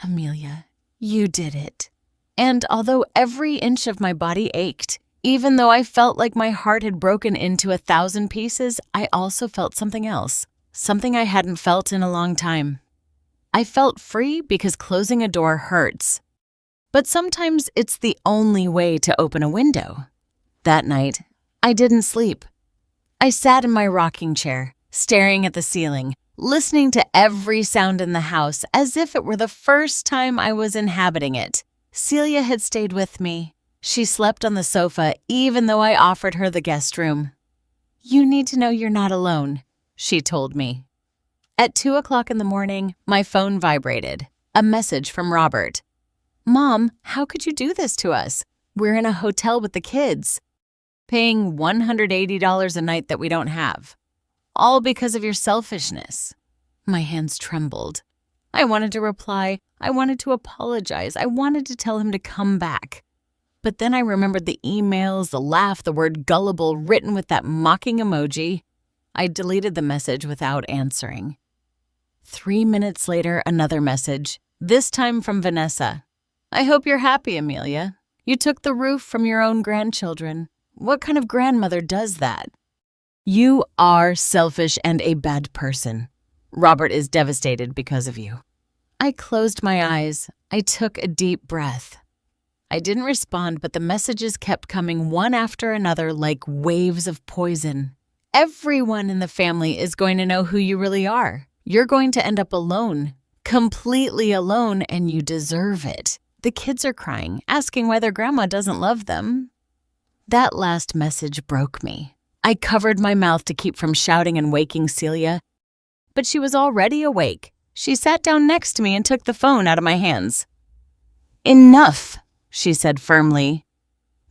Amelia, you did it. And although every inch of my body ached, even though I felt like my heart had broken into 1,000 pieces, I also felt something else, something I hadn't felt in a long time. I felt free because closing a door hurts. But sometimes it's the only way to open a window. That night, I didn't sleep. I sat in my rocking chair, staring at the ceiling, listening to every sound in the house as if it were the first time I was inhabiting it. Celia had stayed with me. She slept on the sofa even though I offered her the guest room. You need to know you're not alone, she told me. At 2 o'clock in the morning, my phone vibrated. A message from Robert. Mom, how could you do this to us? We're in a hotel with the kids, paying $180 a night that we don't have. All because of your selfishness. My hands trembled. I wanted to reply. I wanted to apologize. I wanted to tell him to come back. But then I remembered the emails, the laugh, the word gullible written with that mocking emoji. I deleted the message without answering. 3 minutes later, another message, this time from Vanessa. I hope you're happy, Amelia. You took the roof from your own grandchildren. What kind of grandmother does that? You are selfish and a bad person. Robert is devastated because of you. I closed my eyes. I took a deep breath. I didn't respond, but the messages kept coming one after another like waves of poison. Everyone in the family is going to know who you really are. You're going to end up alone, completely alone, and you deserve it. The kids are crying, asking why their grandma doesn't love them. That last message broke me. I covered my mouth to keep from shouting and waking Celia, but she was already awake. She sat down next to me and took the phone out of my hands. Enough, she said firmly.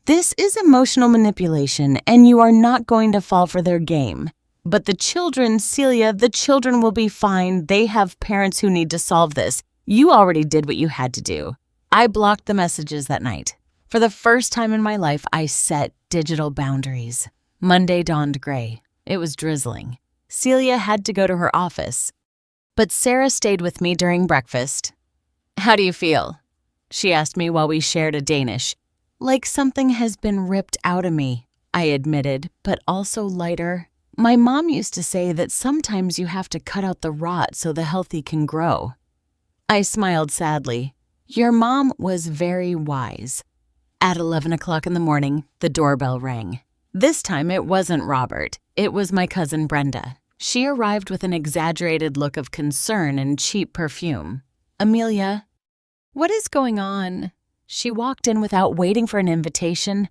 This is emotional manipulation, and you are not going to fall for their game. But the children, Celia, the children will be fine. They have parents who need to solve this. You already did what you had to do. I blocked the messages that night. For the first time in my life, I set digital boundaries. Monday dawned gray. It was drizzling. Celia had to go to her office. But Sarah stayed with me during breakfast. How do you feel? She asked me while we shared a Danish. Like something has been ripped out of me, I admitted, but also lighter. My mom used to say that sometimes you have to cut out the rot so the healthy can grow. I smiled sadly. Your mom was very wise. At 11 o'clock in the morning, the doorbell rang. This time it wasn't Robert. It was my cousin Brenda. She arrived with an exaggerated look of concern and cheap perfume. Amelia, what is going on? She walked in without waiting for an invitation.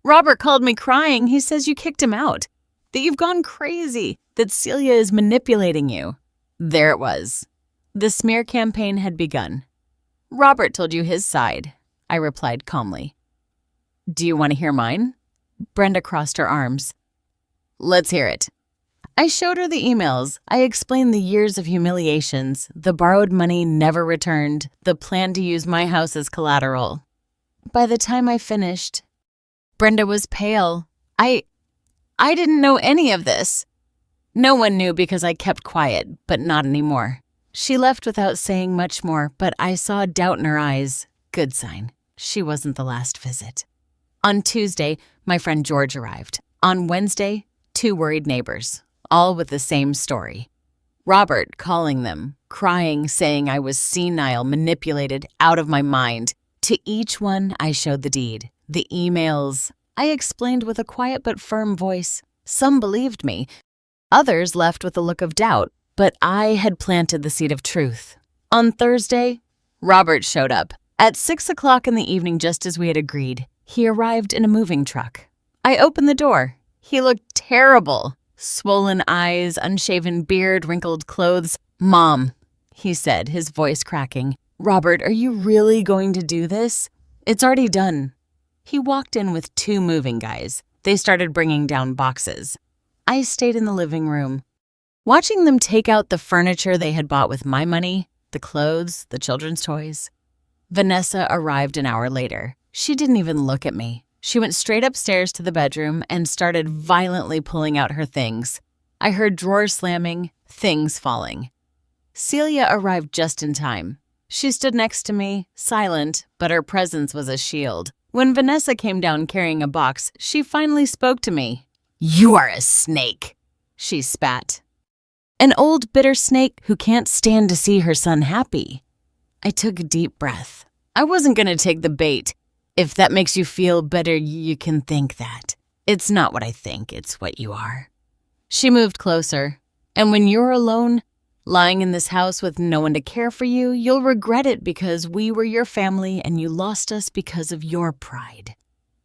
Robert called me crying. He says you kicked him out, that you've gone crazy, that Celia is manipulating you. There it was. The smear campaign had begun. Robert told you his side, I replied calmly. Do you want to hear mine? Brenda crossed her arms. Let's hear it. I showed her the emails. I explained the years of humiliations, the borrowed money never returned, the plan to use my house as collateral. By the time I finished, Brenda was pale. I didn't know any of this. No one knew because I kept quiet, but not anymore. She left without saying much more, but I saw doubt in her eyes. Good sign. She wasn't the last visit. On Tuesday, my friend George arrived. On Wednesday, 2 worried neighbors, all with the same story. Robert calling them, crying, saying I was senile, manipulated, out of my mind. To each one, I showed the deed, the emails. I explained with a quiet but firm voice. Some believed me. Others left with a look of doubt, but I had planted the seed of truth. On Thursday, Robert showed up. At 6 o'clock in the evening, just as we had agreed, he arrived in a moving truck. I opened the door. He looked terrible. Swollen eyes, unshaven beard, wrinkled clothes. Mom, he said, his voice cracking. Robert, are you really going to do this? It's already done. He walked in with 2 moving guys. They started bringing down boxes. I stayed in the living room, watching them take out the furniture they had bought with my money, the clothes, the children's toys. Vanessa arrived an hour later. She didn't even look at me. She went straight upstairs to the bedroom and started violently pulling out her things. I heard drawers slamming, things falling. Celia arrived just in time. She stood next to me, silent, but her presence was a shield. When Vanessa came down carrying a box, she finally spoke to me. You are a snake, she spat. An old bitter snake who can't stand to see her son happy. I took a deep breath. I wasn't going to take the bait. If that makes you feel better, you can think that. It's not what I think, it's what you are. She moved closer. And when you're alone, lying in this house with no one to care for you, you'll regret it because we were your family and you lost us because of your pride.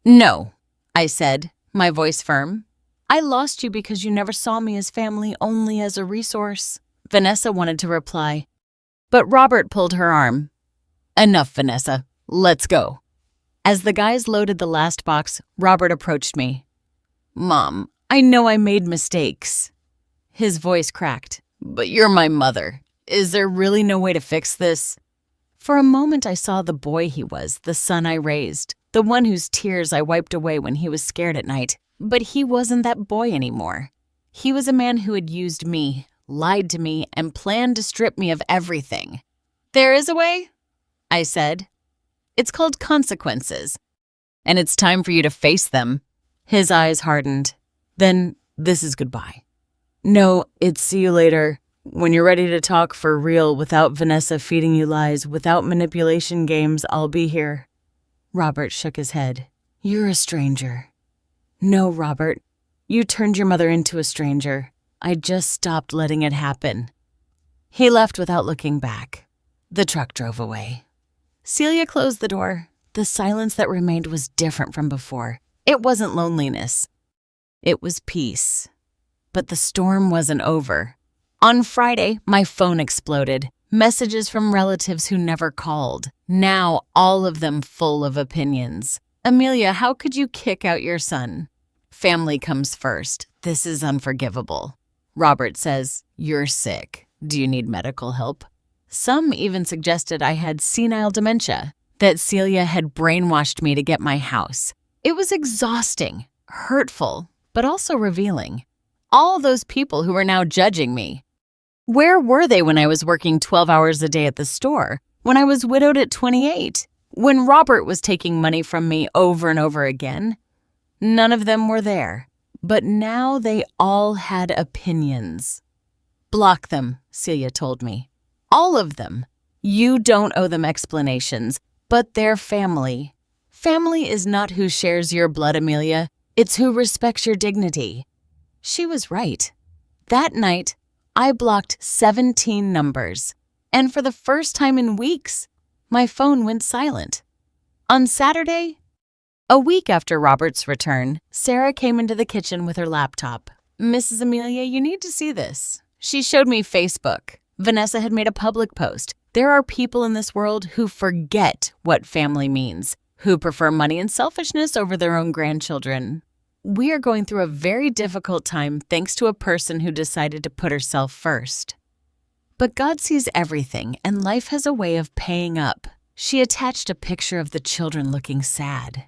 No, I said, my voice firm. I lost you because you never saw me as family, only as a resource. Vanessa wanted to reply, but Robert pulled her arm. Enough, Vanessa. Let's go. As the guys loaded the last box, Robert approached me. Mom, I know I made mistakes. His voice cracked. But you're my mother. Is there really no way to fix this? For a moment, I saw the boy he was, the son I raised, the one whose tears I wiped away when he was scared at night. But he wasn't that boy anymore. He was a man who had used me, lied to me, and planned to strip me of everything. There is a way, I said. It's called consequences, and it's time for you to face them. His eyes hardened. Then this is goodbye. No, it's see you later. When you're ready to talk for real without Vanessa feeding you lies, without manipulation games, I'll be here. Robert shook his head. You're a stranger. No, Robert. You turned your mother into a stranger. I just stopped letting it happen. He left without looking back. The truck drove away. Celia closed the door. The silence that remained was different from before. It wasn't loneliness. It was peace. But the storm wasn't over. On Friday, my phone exploded. Messages from relatives who never called. Now, all of them full of opinions. Amelia, how could you kick out your son? Family comes first. This is unforgivable. Robert says, you're sick. Do you need medical help? Some even suggested I had senile dementia, that Celia had brainwashed me to get my house. It was exhausting, hurtful, but also revealing. All those people who were now judging me. Where were they when I was working 12 hours a day at the store? When I was widowed at 28? When Robert was taking money from me over and over again? None of them were there. But now they all had opinions. Block them, Celia told me. All of them. You don't owe them explanations, but they're family. Family is not who shares your blood, Amelia. It's who respects your dignity. She was right. That night, I blocked 17 numbers, and for the first time in weeks, my phone went silent. On Saturday, a week after Robert's return, Sarah came into the kitchen with her laptop. Mrs. Amelia, you need to see this. She showed me Facebook. Vanessa had made a public post. There are people in this world who forget what family means, who prefer money and selfishness over their own grandchildren. We are going through a very difficult time thanks to a person who decided to put herself first. But God sees everything, and life has a way of paying up. She attached a picture of the children looking sad.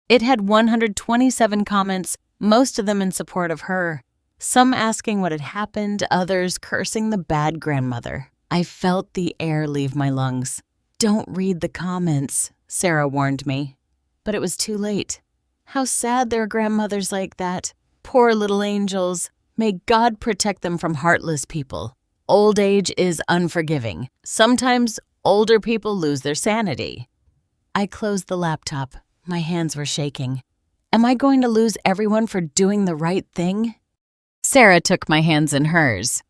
It had 127 comments, most of them in support of her. Some asking what had happened, others cursing the bad grandmother. I felt the air leave my lungs. Don't read the comments, Sarah warned me. But it was too late. How sad there are grandmothers like that. Poor little angels. May God protect them from heartless people. Old age is unforgiving. Sometimes older people lose their sanity. I closed the laptop. My hands were shaking. Am I going to lose everyone for doing the right thing? Sarah took my hands in hers.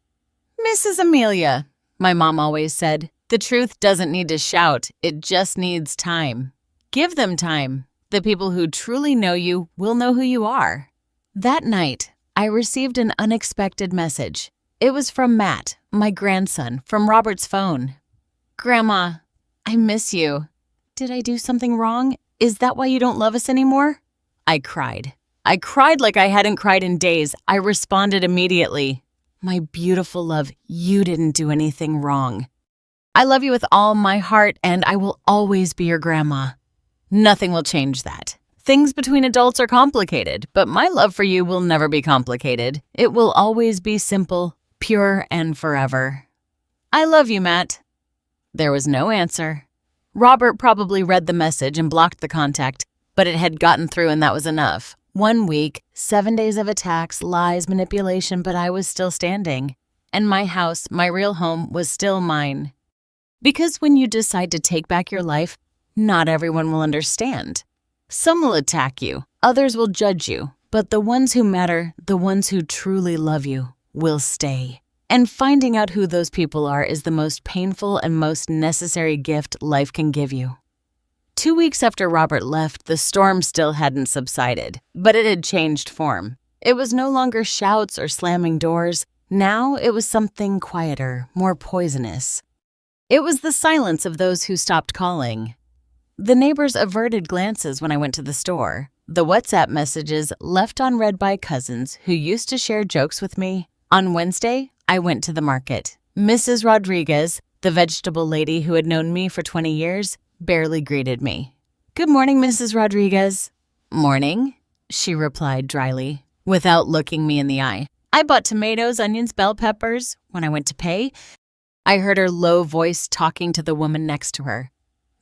Mrs. Amelia, my mom always said, the truth doesn't need to shout. It just needs time. Give them time. The people who truly know you will know who you are. That night, I received an unexpected message. It was from Matt, my grandson, from Robert's phone. Grandma, I miss you. Did I do something wrong? Is that why you don't love us anymore? I cried. I cried like I hadn't cried in days. I responded immediately. My beautiful love, you didn't do anything wrong. I love you with all my heart, and I will always be your grandma. Nothing will change that. Things between adults are complicated, but my love for you will never be complicated. It will always be simple, pure, and forever. I love you, Matt. There was no answer. Robert probably read the message and blocked the contact, but it had gotten through and that was enough. 1 week, 7 days of attacks, lies, manipulation, but I was still standing. And my house, my real home, was still mine. Because when you decide to take back your life, not everyone will understand. Some will attack you, others will judge you, but the ones who matter, the ones who truly love you, will stay. And finding out who those people are is the most painful and most necessary gift life can give you. 2 weeks after Robert left, the storm still hadn't subsided, but it had changed form. It was no longer shouts or slamming doors. Now it was something quieter, more poisonous. It was the silence of those who stopped calling. The neighbors averted glances when I went to the store. The WhatsApp messages left unread by cousins who used to share jokes with me. On Wednesday, I went to the market. Mrs. Rodriguez, the vegetable lady who had known me for 20 years, barely greeted me. Good morning, Mrs. Rodriguez. Morning, she replied dryly, without looking me in the eye. I bought tomatoes, onions, bell peppers. When I went to pay, I heard her low voice talking to the woman next to her.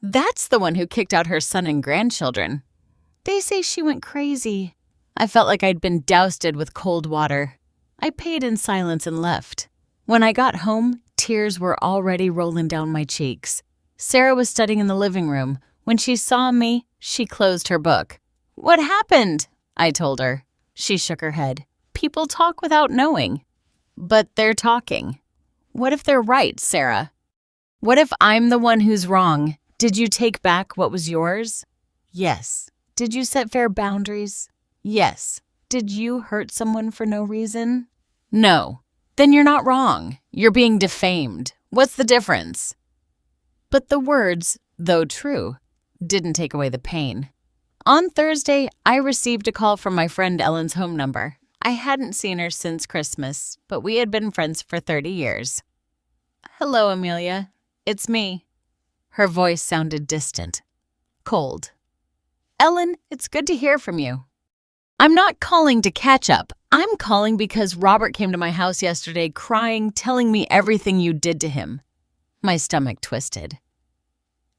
That's the one who kicked out her son and grandchildren. They say she went crazy. I felt like I'd been doused with cold water. I paid in silence and left. When I got home, tears were already rolling down my cheeks. Sarah was studying in the living room. When she saw me, she closed her book. What happened? I told her. She shook her head. People talk without knowing. But they're talking. What if they're right, Sarah? What if I'm the one who's wrong? Did you take back what was yours? Yes. Did you set fair boundaries? Yes. Did you hurt someone for no reason? No. Then you're not wrong. You're being defamed. What's the difference? But the words, though true, didn't take away the pain. On Thursday, I received a call from my friend Ellen's home number. I hadn't seen her since Christmas, but we had been friends for 30 years. Hello, Amelia. It's me. Her voice sounded distant, cold. Ellen, it's good to hear from you. I'm not calling to catch up. I'm calling because Robert came to my house yesterday crying, telling me everything you did to him. My stomach twisted.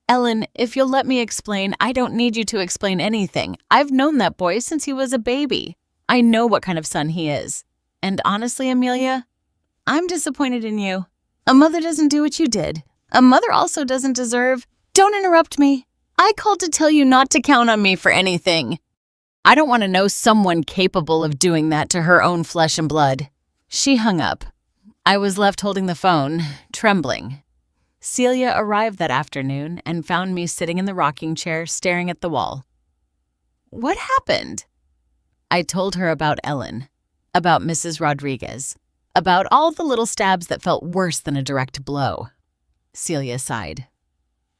Ellen, if you'll let me explain, I don't need you to explain anything. I've known that boy since he was a baby. I know what kind of son he is. And honestly, Amelia, I'm disappointed in you. A mother doesn't do what you did. A mother also doesn't deserve. Don't interrupt me. I called to tell you not to count on me for anything. I don't want to know someone capable of doing that to her own flesh and blood. She hung up. I was left holding the phone, trembling. Celia arrived that afternoon and found me sitting in the rocking chair staring at the wall. What happened? I told her about Ellen, about Mrs. Rodriguez, about all the little stabs that felt worse than a direct blow. Celia sighed.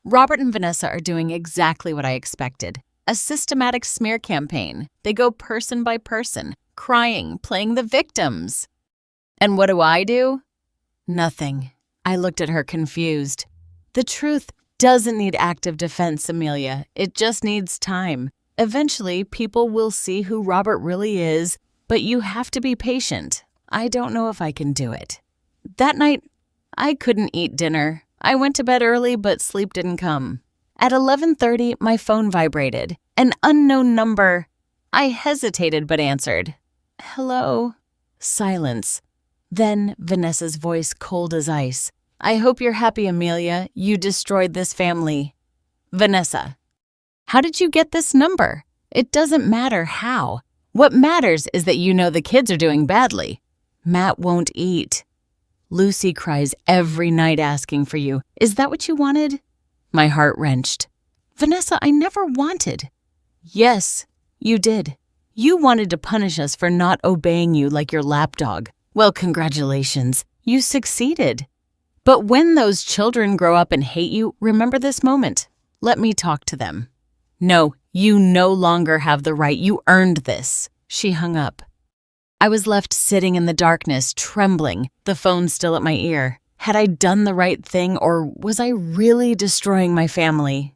Robert and Vanessa are doing exactly what I expected. A systematic smear campaign. They go person by person, crying, playing the victims. And what do? Nothing. I looked at her confused. The truth doesn't need active defense, Amelia. It just needs time. Eventually, people will see who Robert really is, but you have to be patient. I don't know if I can do it. That night, I couldn't eat dinner. I went to bed early, but sleep didn't come. At 11:30, my phone vibrated. An unknown number. I hesitated but answered. Hello? Silence. Then Vanessa's voice cold as ice. I hope you're happy, Amelia. You destroyed this family. Vanessa. How did you get this number? It doesn't matter how. What matters is that you know the kids are doing badly. Matt won't eat. Lucy cries every night asking for you. Is that what you wanted? My heart wrenched. Vanessa, I never wanted. Yes, you did. You wanted to punish us for not obeying you like your lapdog. Well, congratulations. You succeeded. But when those children grow up and hate you, remember this moment. Let me talk to them. No, you no longer have the right. You earned this. She hung up. I was left sitting in the darkness, trembling, the phone still at my ear. Had I done the right thing, or was I really destroying my family?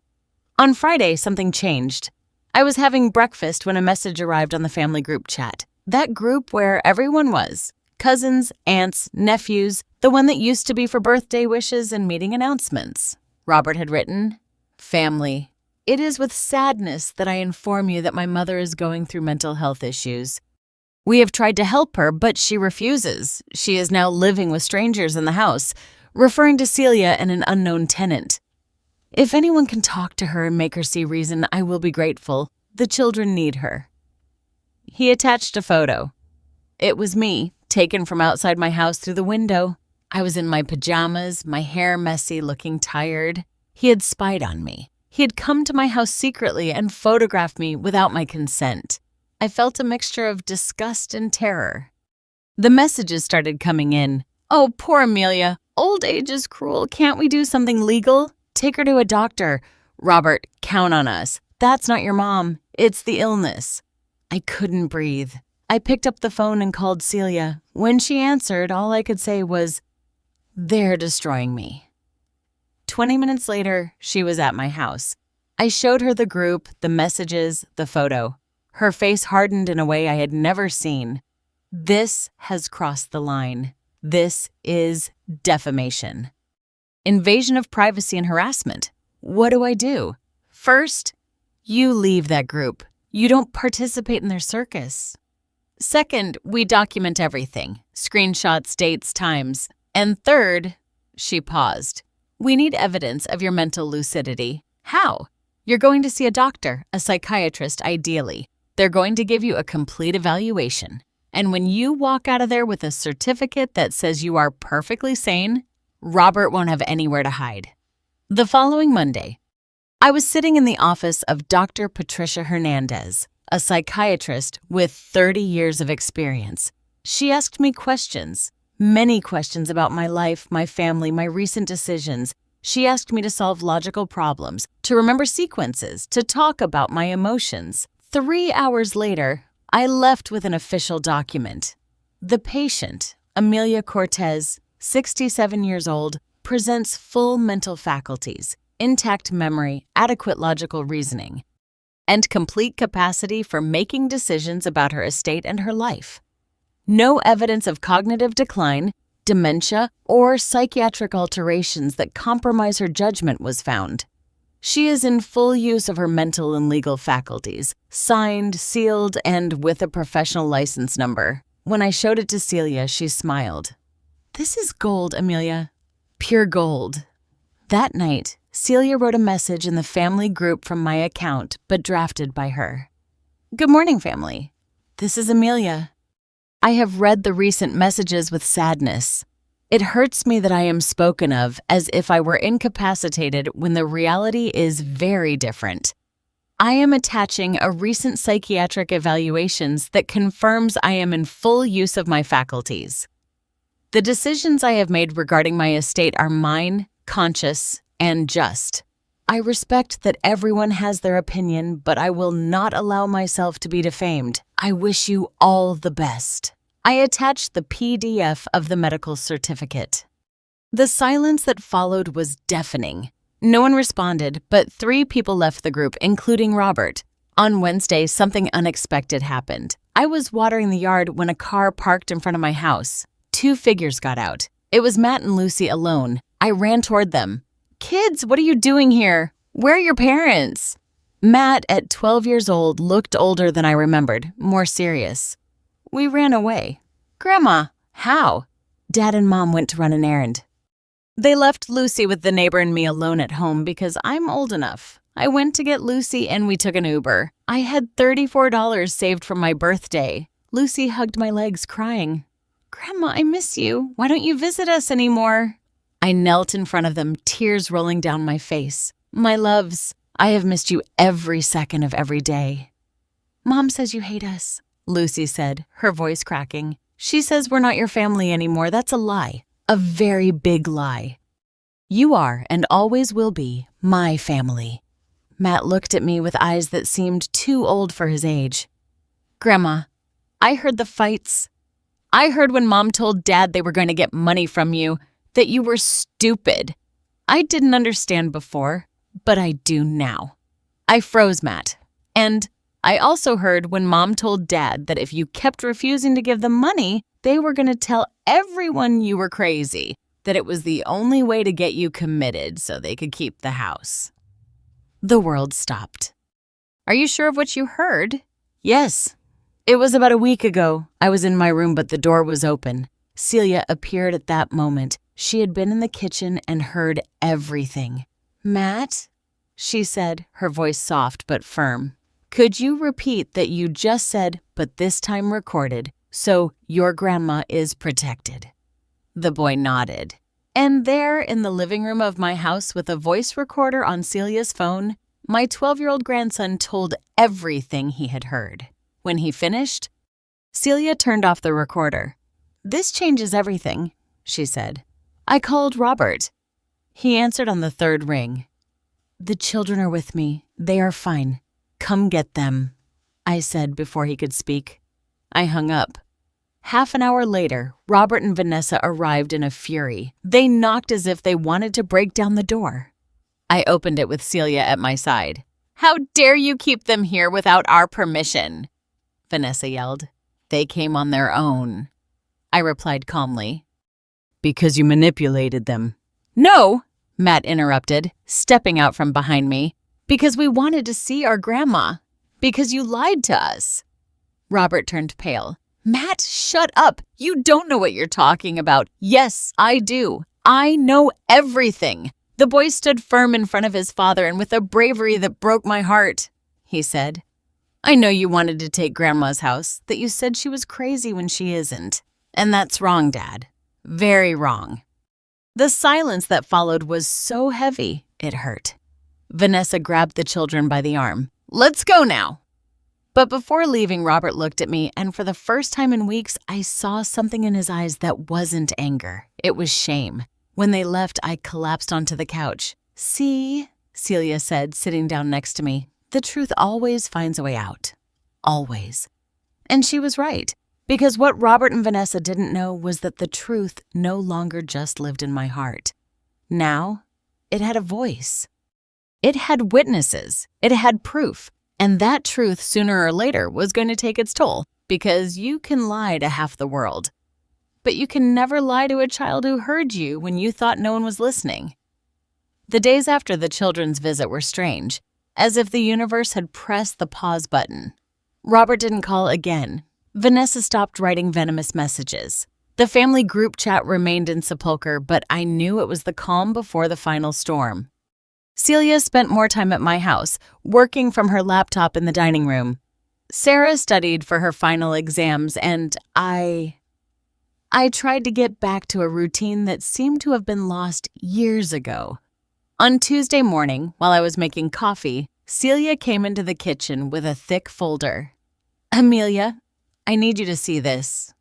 On Friday, something changed. I was having breakfast when a message arrived on the family group chat. That group where everyone was. Cousins, aunts, nephews, the one that used to be for birthday wishes and meeting announcements. Robert had written, Family, it is with sadness that I inform you that my mother is going through mental health issues. We have tried to help her, but she refuses. She is now living with strangers in the house, referring to Celia and an unknown tenant. If anyone can talk to her and make her see reason, I will be grateful. The children need her. He attached a photo. It was me, taken from outside my house through the window. I was in my pajamas, my hair messy, looking tired. He had spied on me. He had come to my house secretly and photographed me without my consent. I felt a mixture of disgust and terror. The messages started coming in. Oh, poor Amelia. Old age is cruel. Can't we do something legal? Take her to a doctor. Robert, count on us. That's not your mom. It's the illness. I couldn't breathe. I picked up the phone and called Celia. When she answered, all I could say was, They're destroying me. 20 minutes later, she was at my house. I showed her the group, the messages, the photo. Her face hardened in a way I had never seen. This has crossed the line. This is defamation. Invasion of privacy and harassment. What do I do? First, you leave that group. You don't participate in their circus. Second, we document everything. Screenshots, dates, times. And third, she paused. We need evidence of your mental lucidity. How? You're going to see a doctor, a psychiatrist ideally. They're going to give you a complete evaluation. And when you walk out of there with a certificate that says you are perfectly sane, Robert won't have anywhere to hide. The following Monday, I was sitting in the office of Dr. Patricia Hernandez, a psychiatrist with 30 years of experience. She asked me questions, many questions about my life, my family, my recent decisions. She asked me to solve logical problems, to remember sequences, to talk about my emotions. 3 hours later, I left with an official document. The patient, Amelia Cortez, 67 years old, presents full mental faculties, intact memory, adequate logical reasoning, and complete capacity for making decisions about her estate and her life. No evidence of cognitive decline, dementia, or psychiatric alterations that compromise her judgment was found. She is in full use of her mental and legal faculties, signed, sealed, and with a professional license number. When I showed it to Celia, she smiled. "This is gold, Amelia. Pure gold." That night, Celia wrote a message in the family group from my account, but drafted by her. "Good morning, family. This is Amelia. I have read the recent messages with sadness. It hurts me that I am spoken of as if I were incapacitated when the reality is very different. I am attaching a recent psychiatric evaluations that confirms I am in full use of my faculties. The decisions I have made regarding my estate are mine, conscious, and just. I respect that everyone has their opinion, but I will not allow myself to be defamed. I wish you all the best." I attached the PDF of the medical certificate. The silence that followed was deafening. No one responded, but 3 people left the group, including Robert. On Wednesday, something unexpected happened. I was watering the yard when a car parked in front of my house. 2 figures got out. It was Matt and Lucy alone. I ran toward them. "Kids, what are you doing here? Where are your parents?" Matt, at 12 years old, looked older than I remembered, more serious. "We ran away." "Grandma, how?" "Dad and Mom went to run an errand." They left Lucy with the neighbor and me alone at home because I'm old enough. I went to get Lucy and we took an Uber. I had $34 saved from my birthday. Lucy hugged my legs, crying. "Grandma, I miss you. Why don't you visit us anymore?" I knelt in front of them, tears rolling down my face. "My loves, I have missed you every second of every day." "Mom says you hate us," Lucy said, her voice cracking. "She says we're not your family anymore. That's a lie. A very big lie. You are and always will be my family." Matt looked at me with eyes that seemed too old for his age. "Grandma, I heard the fights. I heard when Mom told Dad they were going to get money from you, that you were stupid. I didn't understand before, but I do now." I froze, Matt. "And I also heard when Mom told Dad that if you kept refusing to give them money, they were going to tell everyone you were crazy, that it was the only way to get you committed so they could keep the house." The world stopped. "Are you sure of what you heard?" "Yes. It was about a week ago. I was in my room, but the door was open. Celia appeared at that moment. She had been in the kitchen and heard everything. "Matt," she said, her voice soft but firm. "Could you repeat that you just said, but this time recorded, so your grandma is protected?" The boy nodded. And there, in the living room of my house with a voice recorder on Celia's phone, my 12-year-old grandson told everything he had heard. When he finished, Celia turned off the recorder. "This changes everything," she said. "I called Robert." He answered on the 3rd ring. "The children are with me. They are fine. Come get them," I said before he could speak. I hung up. Half an hour later, Robert and Vanessa arrived in a fury. They knocked as if they wanted to break down the door. I opened it with Celia at my side. "How dare you keep them here without our permission?" Vanessa yelled. They came on their own, I replied calmly. Because you manipulated them. No, Matt interrupted, stepping out from behind me. Because we wanted to see our grandma. Because you lied to us. Robert turned pale. Matt, shut up. You don't know what you're talking about. Yes, I do. I know everything. The boy stood firm in front of his father and with a bravery that broke my heart, he said. I know you wanted to take Grandma's house, that you said she was crazy when she isn't. And that's wrong, Dad. Very wrong. The silence that followed was so heavy, it hurt. Vanessa grabbed the children by the arm. Let's go now. But before leaving, Robert looked at me, and for the first time in weeks, I saw something in his eyes that wasn't anger. It was shame. When they left, I collapsed onto the couch. See, Celia said, sitting down next to me, the truth always finds a way out. Always. And she was right, because what Robert and Vanessa didn't know was that the truth no longer just lived in my heart. Now, it had a voice. It had witnesses. It had proof. And that truth, sooner or later, was going to take its toll, because you can lie to half the world. But you can never lie to a child who heard you when you thought no one was listening. The days after the children's visit were strange, as if the universe had pressed the pause button. Robert didn't call again. Vanessa stopped writing venomous messages. The family group chat remained in sepulcher, but I knew it was the calm before the final storm. Celia spent more time at my house, working from her laptop in the dining room. Sarah studied for her final exams, and I tried to get back to a routine that seemed to have been lost years ago. On Tuesday morning, while I was making coffee, Celia came into the kitchen with a thick folder. Amelia, I need you to see this.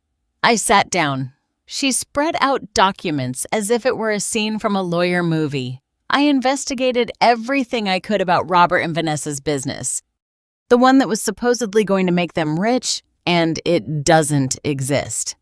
I sat down. She spread out documents as if it were a scene from a lawyer movie. I investigated everything I could about Robert and Vanessa's business. The one that was supposedly going to make them rich, and it doesn't exist.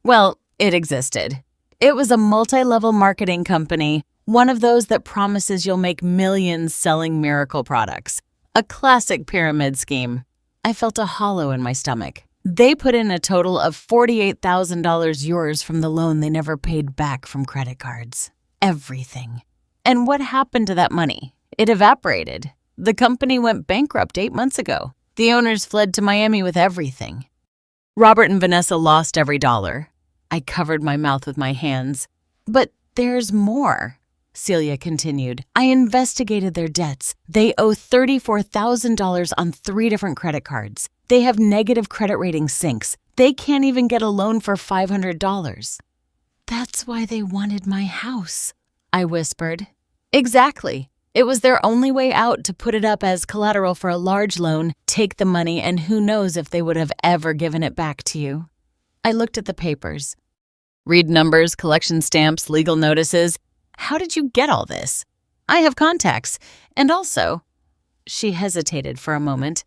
Well, it existed. It was a multi-level marketing company, one of those that promises you'll make millions selling miracle products. A classic pyramid scheme. I felt a hollow in my stomach. They put in a total of $48,000 yours from the loan they never paid back from credit cards. Everything. And what happened to that money? It evaporated. The company went bankrupt 8 months ago. The owners fled to Miami with everything. Robert and Vanessa lost every dollar. I covered my mouth with my hands. But there's more, Celia continued. I investigated their debts. They owe $34,000 on 3 different credit cards. They have negative credit rating sinks. They can't even get a loan for $500. That's why they wanted my house, I whispered. Exactly. It was their only way out to put it up as collateral for a large loan, take the money, and who knows if they would have ever given it back to you. I looked at the papers. Read numbers, collection stamps, legal notices. How did you get all this? I have contacts. And also, she hesitated for a moment.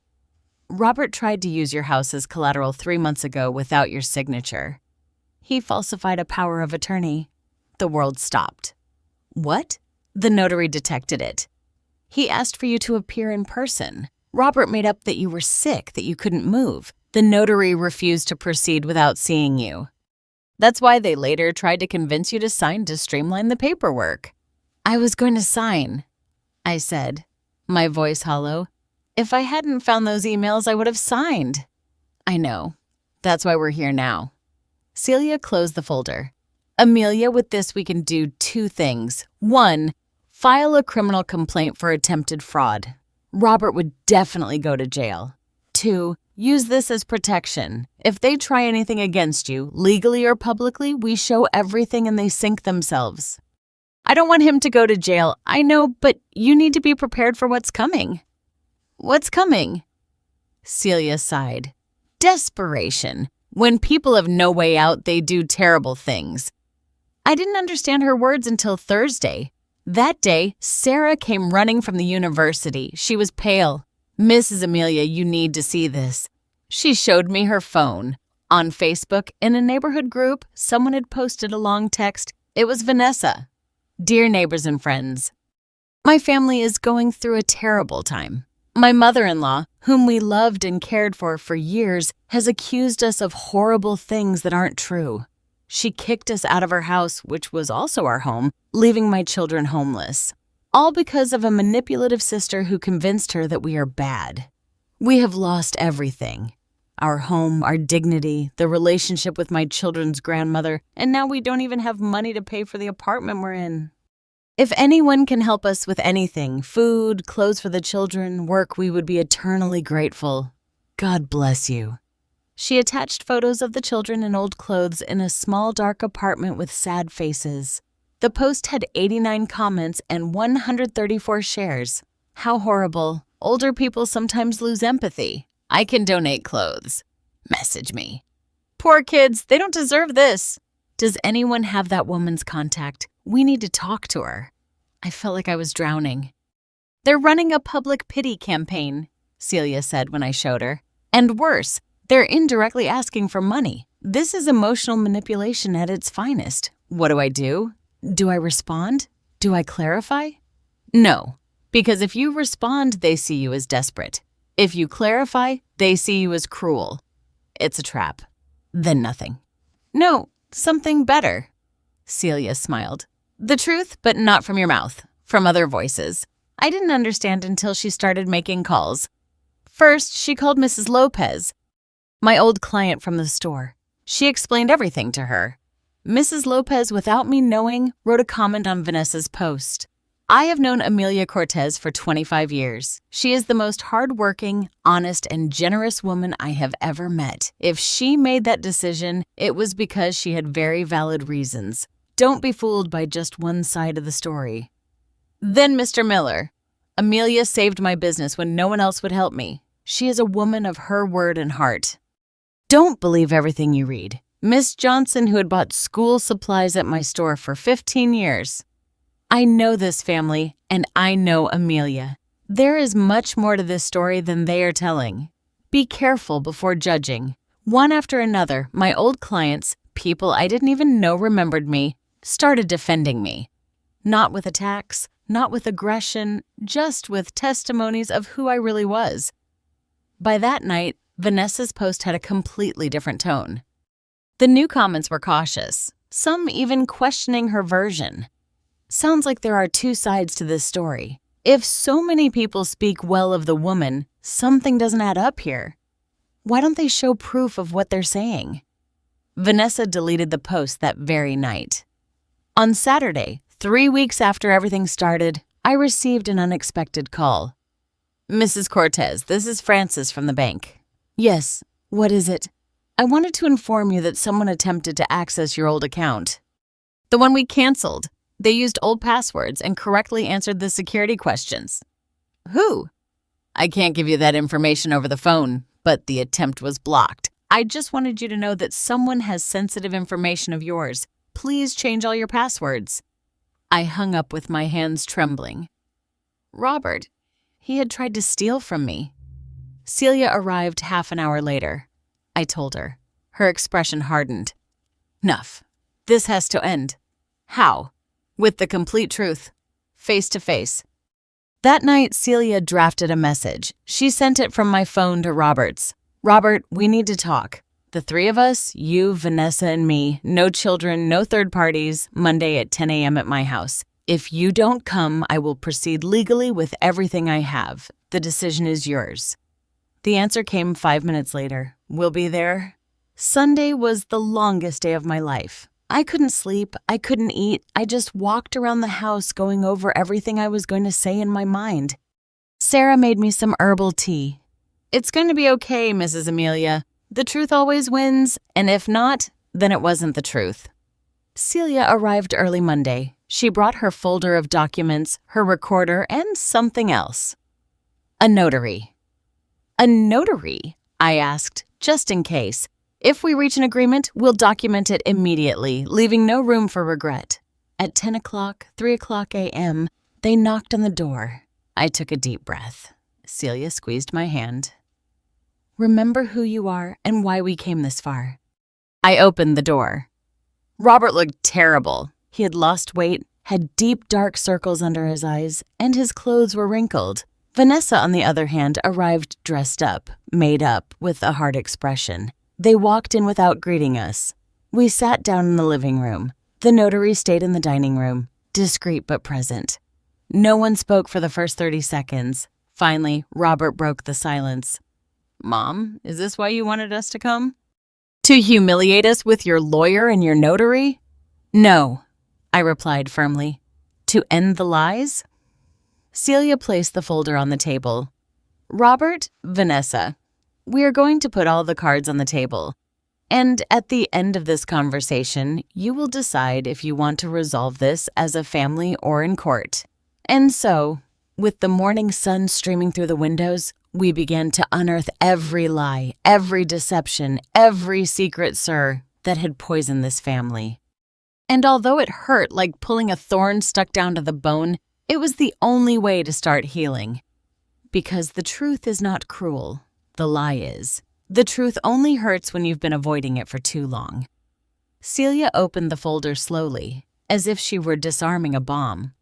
Robert tried to use your house as collateral 3 months ago without your signature. He falsified a power of attorney. The world stopped. What? The notary detected it. He asked for you to appear in person. Robert made up that you were sick, that you couldn't move. The notary refused to proceed without seeing you. That's why they later tried to convince you to sign to streamline the paperwork. I was going to sign, I said, my voice hollow. If I hadn't found those emails, I would have signed. I know. That's why we're here now. Celia closed the folder. Amelia, with this we can do 2 things. 1, file a criminal complaint for attempted fraud. Robert would definitely go to jail. 2, use this as protection. If they try anything against you, legally or publicly, we show everything and they sink themselves. I don't want him to go to jail, I know, but you need to be prepared for what's coming. What's coming? Celia sighed. Desperation. When people have no way out, they do terrible things. I didn't understand her words until Thursday. That day, Sarah came running from the university. She was pale. Mrs. Amelia, you need to see this. She showed me her phone. On Facebook, in a neighborhood group, someone had posted a long text. It was Vanessa. Dear neighbors and friends, my family is going through a terrible time. My mother-in-law, whom we loved and cared for years, has accused us of horrible things that aren't true. She kicked us out of our house, which was also our home, leaving my children homeless. All because of a manipulative sister who convinced her that we are bad. We have lost everything. Our home, our dignity, the relationship with my children's grandmother, and now we don't even have money to pay for the apartment we're in. If anyone can help us with anything, food, clothes for the children, work, we would be eternally grateful. God bless you. She attached photos of the children in old clothes in a small dark apartment with sad faces. The post had 89 comments and 134 shares. How horrible. Older people sometimes lose empathy. I can donate clothes. Message me. Poor kids, they don't deserve this. Does anyone have that woman's contact? We need to talk to her. I felt like I was drowning. They're running a public pity campaign, Celia said when I showed her. And worse, they're indirectly asking for money. This is emotional manipulation at its finest. What do? Do I respond? Do I clarify? No, because if you respond, they see you as desperate. If you clarify, they see you as cruel. It's a trap. Then nothing. No, something better. Celia smiled. The truth, but not from your mouth, from other voices. I didn't understand until she started making calls. First, she called Mrs. Lopez, my old client from the store. She explained everything to her. Mrs. Lopez, without me knowing, wrote a comment on Vanessa's post. I have known Amelia Cortez for 25 years. She is the most hardworking, honest, and generous woman I have ever met. If she made that decision, it was because she had very valid reasons. Don't be fooled by just one side of the story. Then Mr. Miller. Amelia saved my business when no one else would help me. She is a woman of her word and heart. Don't believe everything you read. Miss Johnson, who had bought school supplies at my store for 15 years. I know this family, and I know Amelia. There is much more to this story than they are telling. Be careful before judging. One after another, my old clients, people I didn't even know remembered me, started defending me. Not with attacks, not with aggression, just with testimonies of who I really was. By that night, Vanessa's post had a completely different tone. The new comments were cautious, some even questioning her version. Sounds like there are two sides to this story. If so many people speak well of the woman, something doesn't add up here. Why don't they show proof of what they're saying? Vanessa deleted the post that very night. On Saturday, 3 weeks after everything started, I received an unexpected call. Mrs. Cortez, this is Frances from the bank. Yes, what is it? I wanted to inform you that someone attempted to access your old account. The one we canceled. They used old passwords and correctly answered the security questions. Who? I can't give you that information over the phone, but the attempt was blocked. I just wanted you to know that someone has sensitive information of yours. Please change all your passwords. I hung up with my hands trembling. Robert, he had tried to steal from me. Celia arrived half an hour later. I told her. Her expression hardened. Enough. This has to end. How? With the complete truth. Face to face. That night, Celia drafted a message. She sent it from my phone to Robert's. Robert, we need to talk. The three of us, you, Vanessa, and me, no children, no third parties, Monday at 10 a.m. at my house. If you don't come, I will proceed legally with everything I have. The decision is yours. The answer came 5 minutes later. We'll be there. Sunday was the longest day of my life. I couldn't sleep. I couldn't eat. I just walked around the house going over everything I was going to say in my mind. Sarah made me some herbal tea. It's going to be okay, Mrs. Amelia. The truth always wins, and if not, then it wasn't the truth. Celia arrived early Monday. She brought her folder of documents, her recorder, and something else. A notary. A notary? I asked, just in case. If we reach an agreement, we'll document it immediately, leaving no room for regret. At 10 o'clock, 3 o'clock a.m., they knocked on the door. I took a deep breath. Celia squeezed my hand. Remember who you are and why we came this far. I opened the door. Robert looked terrible. He had lost weight, had deep dark circles under his eyes, and his clothes were wrinkled. Vanessa, on the other hand, arrived dressed up, made up, with a hard expression. They walked in without greeting us. We sat down in the living room. The notary stayed in the dining room, discreet but present. No one spoke for the first 30 seconds. Finally, Robert broke the silence. "Mom, is this why you wanted us to come? To humiliate us with your lawyer and your notary?" "No," I replied firmly. "To end the lies?" Celia placed the folder on the table. "Robert, Vanessa, we are going to put all the cards on the table. And at the end of this conversation, you will decide if you want to resolve this as a family or in court." And so, with the morning sun streaming through the windows, we began to unearth every lie, every deception, every secret, sir, that had poisoned this family. And although it hurt like pulling a thorn stuck down to the bone, it was the only way to start healing. Because the truth is not cruel, the lie is. The truth only hurts when you've been avoiding it for too long. Celia opened the folder slowly, as if she were disarming a bomb.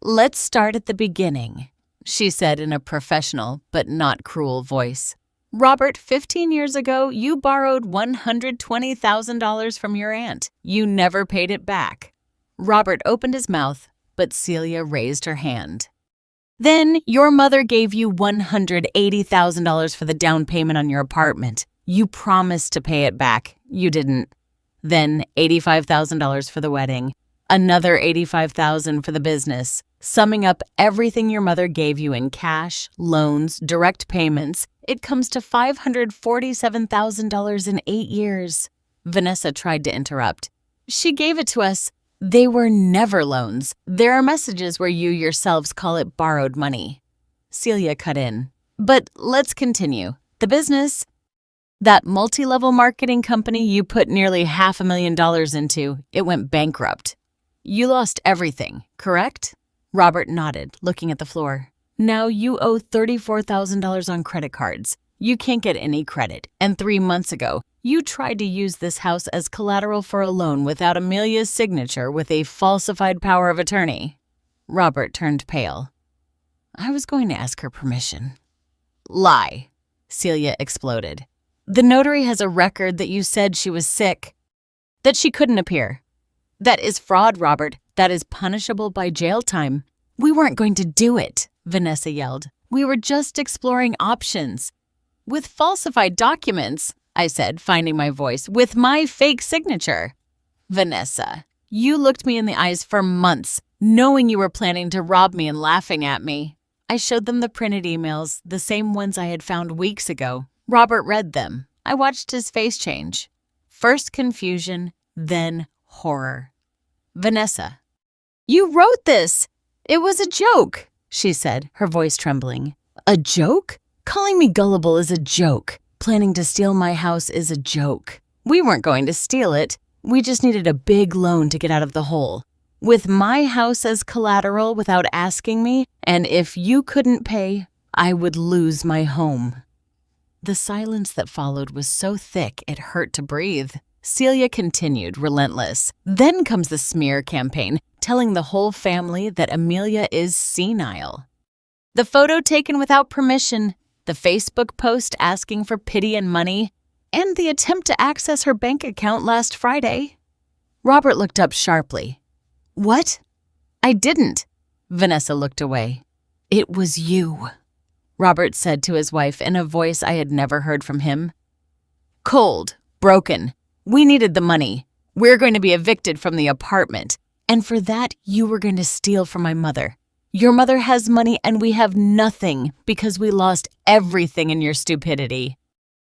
"Let's start at the beginning," she said in a professional but not cruel voice. "Robert, 15 years ago, you borrowed $120,000 from your aunt. You never paid it back." Robert opened his mouth, but Celia raised her hand. "Then your mother gave you $180,000 for the down payment on your apartment. You promised to pay it back. You didn't. Then $85,000 for the wedding. Another $85,000 for the business. Summing up everything your mother gave you in cash, loans, direct payments, it comes to $547,000 in 8 years. Vanessa tried to interrupt. "She gave it to us. They were never loans. There are messages where you yourselves call it borrowed money." Celia cut in. "But let's continue. The business. That multi-level marketing company you put nearly $500,000 into, it went bankrupt. You lost everything, correct?" Robert nodded, looking at the floor. "Now you owe $34,000 on credit cards. You can't get any credit. And 3 months ago, you tried to use this house as collateral for a loan without Amelia's signature with a falsified power of attorney." Robert turned pale. "I was going to ask her permission." "Lie," Celia exploded. "The notary has a record that you said she was sick, that she couldn't appear. That is fraud, Robert. That is punishable by jail time." "We weren't going to do it," Vanessa yelled. "We were just exploring options." "With falsified documents," I said, finding my voice, "with my fake signature." "Vanessa, you looked me in the eyes for months, knowing you were planning to rob me and laughing at me." I showed them the printed emails, the same ones I had found weeks ago. Robert read them. I watched his face change. First confusion, then horror. "Vanessa, you wrote this. It was a joke," she said, her voice trembling. "A joke? Calling me gullible is a joke. Planning to steal my house is a joke. We weren't going to steal it. We just needed a big loan to get out of the hole. With my house as collateral without asking me, and if you couldn't pay, I would lose my home." The silence that followed was so thick it hurt to breathe. Celia continued, relentless. "Then comes the smear campaign, telling the whole family that Amelia is senile. The photo taken without permission, the Facebook post asking for pity and money, and the attempt to access her bank account last Friday." Robert looked up sharply. "What?" "I didn't." Vanessa looked away. "It was you," Robert said to his wife in a voice I had never heard from him. "Cold, broken. We needed the money. We're going to be evicted from the apartment. And for that, you were going to steal from my mother. Your mother has money and we have nothing because we lost everything in your stupidity."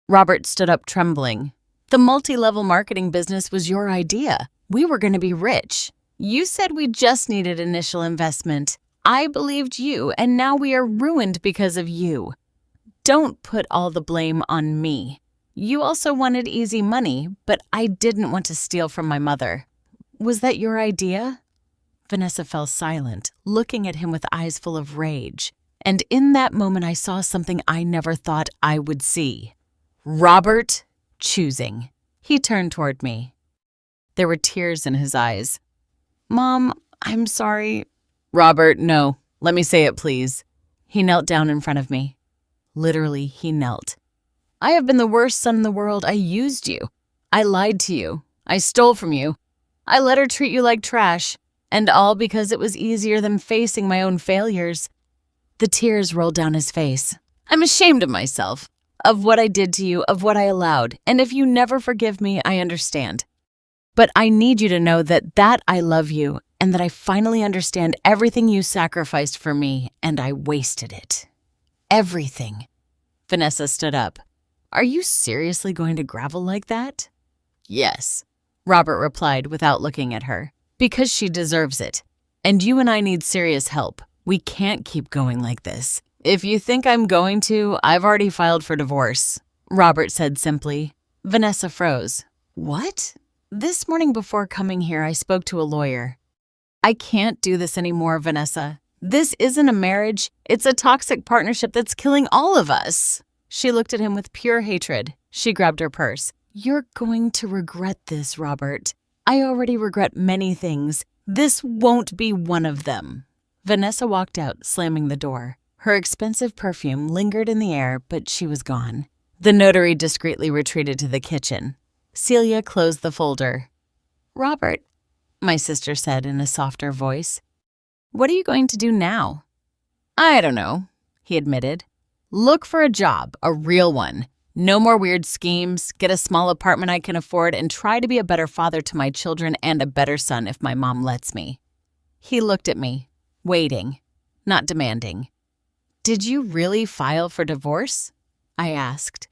Robert stood up trembling. "The multi-level marketing business was your idea. We were going to be rich. You said we just needed initial investment. I believed you, and now we are ruined because of you. Don't put all the blame on me. You also wanted easy money, but I didn't want to steal from my mother. Was that your idea?" Vanessa fell silent, looking at him with eyes full of rage. And in that moment, I saw something I never thought I would see. Robert choosing. He turned toward me. There were tears in his eyes. "Mom, I'm sorry." "Robert, no. Let me say it, please. He knelt down in front of me. Literally, he knelt. I have been the worst son in the world. I used you. I lied to you. I stole from you. I let her treat you like trash. And all because it was easier than facing my own failures. The tears rolled down his face. I'm ashamed of myself, of what I did to you, of what I allowed. And if you never forgive me, I understand. But I need you to know that I love you and that I finally understand everything you sacrificed for me, and I wasted it. Everything. Vanessa stood up. Are you seriously going to gravel like that? Yes, Robert replied without looking at her. Because she deserves it. And you and I need serious help. We can't keep going like this. If you think I'm going to, I've already filed for divorce, Robert said simply. Vanessa froze. What? This morning before coming here, I spoke to a lawyer. I can't do this anymore, Vanessa. This isn't a marriage. It's a toxic partnership that's killing all of us. She looked at him with pure hatred. She grabbed her purse. You're going to regret this, Robert. I already regret many things. This won't be one of them. Vanessa walked out, slamming the door. Her expensive perfume lingered in the air, but she was gone. The notary discreetly retreated to the kitchen. Celia closed the folder. Robert, my sister said in a softer voice, what are you going to do now? I don't know, he admitted. Look for a job, a real one. No more weird schemes, get a small apartment I can afford, and try to be a better father to my children and a better son if my mom lets me. He looked at me, waiting, not demanding. Did you really file for divorce? I asked.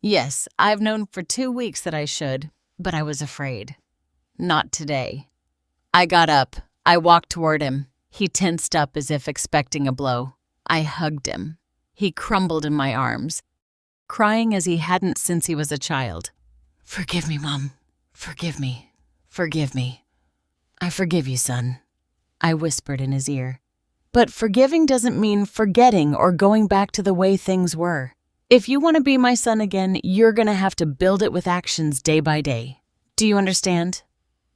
Yes, I've known for 2 weeks that I should, but I was afraid. Not today. I got up. I walked toward him. He tensed up as if expecting a blow. I hugged him. He crumbled in my arms, crying as he hadn't since he was a child. Forgive me, Mom. Forgive me. Forgive me. I forgive you, son, I whispered in his ear. But forgiving doesn't mean forgetting or going back to the way things were. If you want to be my son again, you're going to have to build it with actions day by day. Do you understand?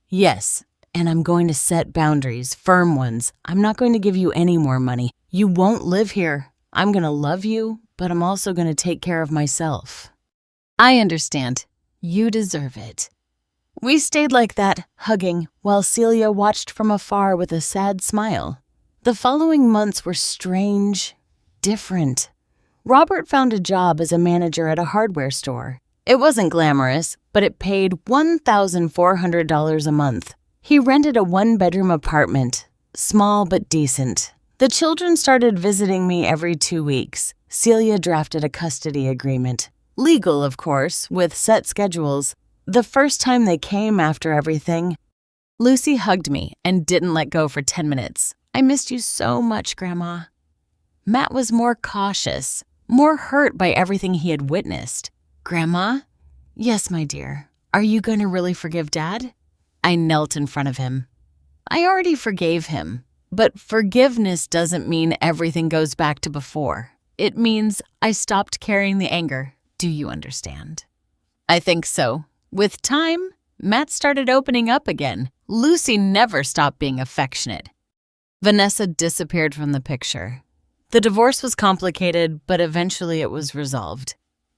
Yes, and I'm going to set boundaries, firm ones. I'm not going to give you any more money. You won't live here. I'm going to love you, but I'm also going to take care of myself. I understand. You deserve it. We stayed like that, hugging, while Celia watched from afar with a sad smile. The following months were strange, different. Robert found a job as a manager at a hardware store. It wasn't glamorous, but it paid $1,400 a month. He rented a 1-bedroom apartment, small but decent. The children started visiting me every 2 weeks. Celia drafted a custody agreement. Legal, of course, with set schedules. The first time they came after everything, Lucy hugged me and didn't let go for 10 minutes. I missed you so much, Grandma. Matt was more cautious, more hurt by everything he had witnessed. Grandma? Yes, my dear. Are you going to really forgive Dad? I knelt in front of him. I already forgave him, but forgiveness doesn't mean everything goes back to before. It means I stopped carrying the anger. Do you understand? I think so. With time, Matt started opening up again. Lucy never stopped being affectionate. Vanessa disappeared from the picture. The divorce was complicated, but eventually it was resolved.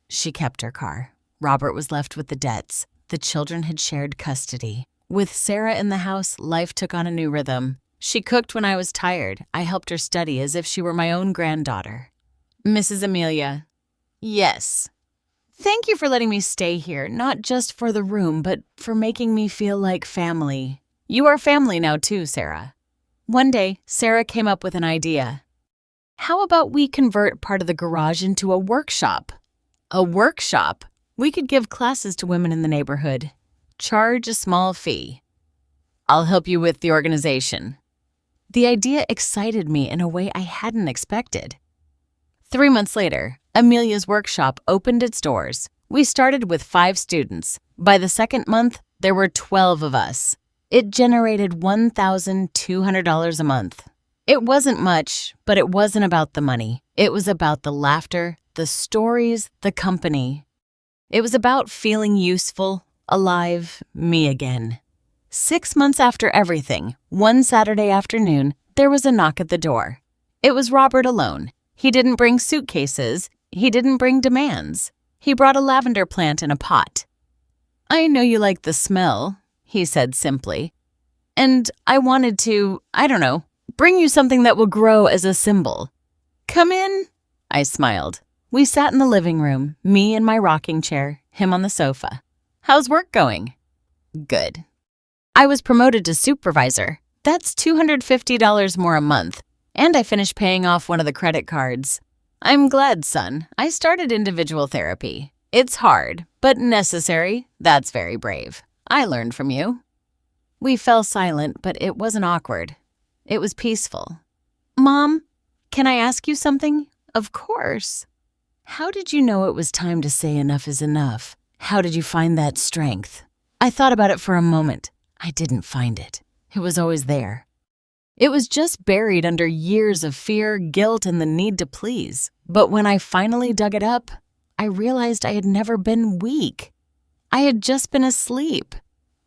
She kept her car. Robert was left with the debts. The children had shared custody. With Sarah in the house, life took on a new rhythm. She cooked when I was tired. I helped her study as if she were my own granddaughter. Mrs. Amelia. Yes. Thank you for letting me stay here, not just for the room, but for making me feel like family. You are family now too, Sarah. One day, Sarah came up with an idea. How about we convert part of the garage into a workshop? A workshop? We could give classes to women in the neighborhood. Charge a small fee. I'll help you with the organization. The idea excited me in a way I hadn't expected. 3 months later, Amelia's workshop opened its doors. We started with 5 students. By the 2nd month, there were 12 of us. It generated $1,200 a month. It wasn't much, but it wasn't about the money. It was about the laughter, the stories, the company. It was about feeling useful, alive, me again. 6 months after everything, one Saturday afternoon, there was a knock at the door. It was Robert alone. He didn't bring suitcases. He didn't bring demands. He brought a lavender plant in a pot. I know you like the smell, he said simply. And I wanted to, bring you something that will grow as a symbol. Come in, I smiled. We sat in the living room, me in my rocking chair, him on the sofa. How's work going? Good. I was promoted to supervisor. That's $250 more a month, and I finished paying off one of the credit cards. I'm glad, son. I started individual therapy. It's hard, but necessary. That's very brave. I learned from you. We fell silent, but it wasn't awkward. It was peaceful. Mom, can I ask you something? Of course. How did you know it was time to say enough is enough? How did you find that strength? I thought about it for a moment. I didn't find it. It was always there. It was just buried under years of fear, guilt, and the need to please. But when I finally dug it up, I realized I had never been weak. I had just been asleep.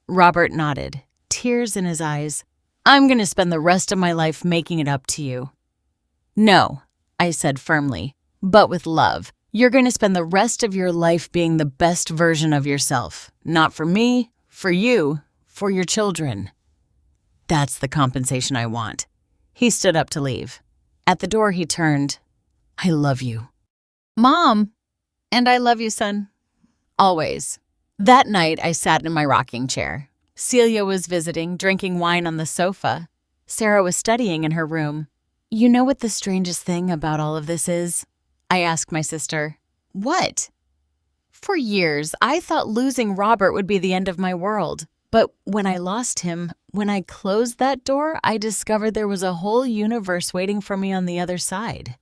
Robert nodded, tears in his eyes. I'm going to spend the rest of my life making it up to you. No, I said firmly, but with love. You're going to spend the rest of your life being the best version of yourself. Not for me, for you, for your children. That's the compensation I want. He stood up to leave. At the door, he turned. I love you. Mom! And I love you, son. Always. That night, I sat in my rocking chair. Celia was visiting, drinking wine on the sofa. Sarah was studying in her room. You know what the strangest thing about all of this is? I asked my sister. What? For years, I thought losing Robert would be the end of my world. But when I lost him, when I closed that door, I discovered there was a whole universe waiting for me on the other side.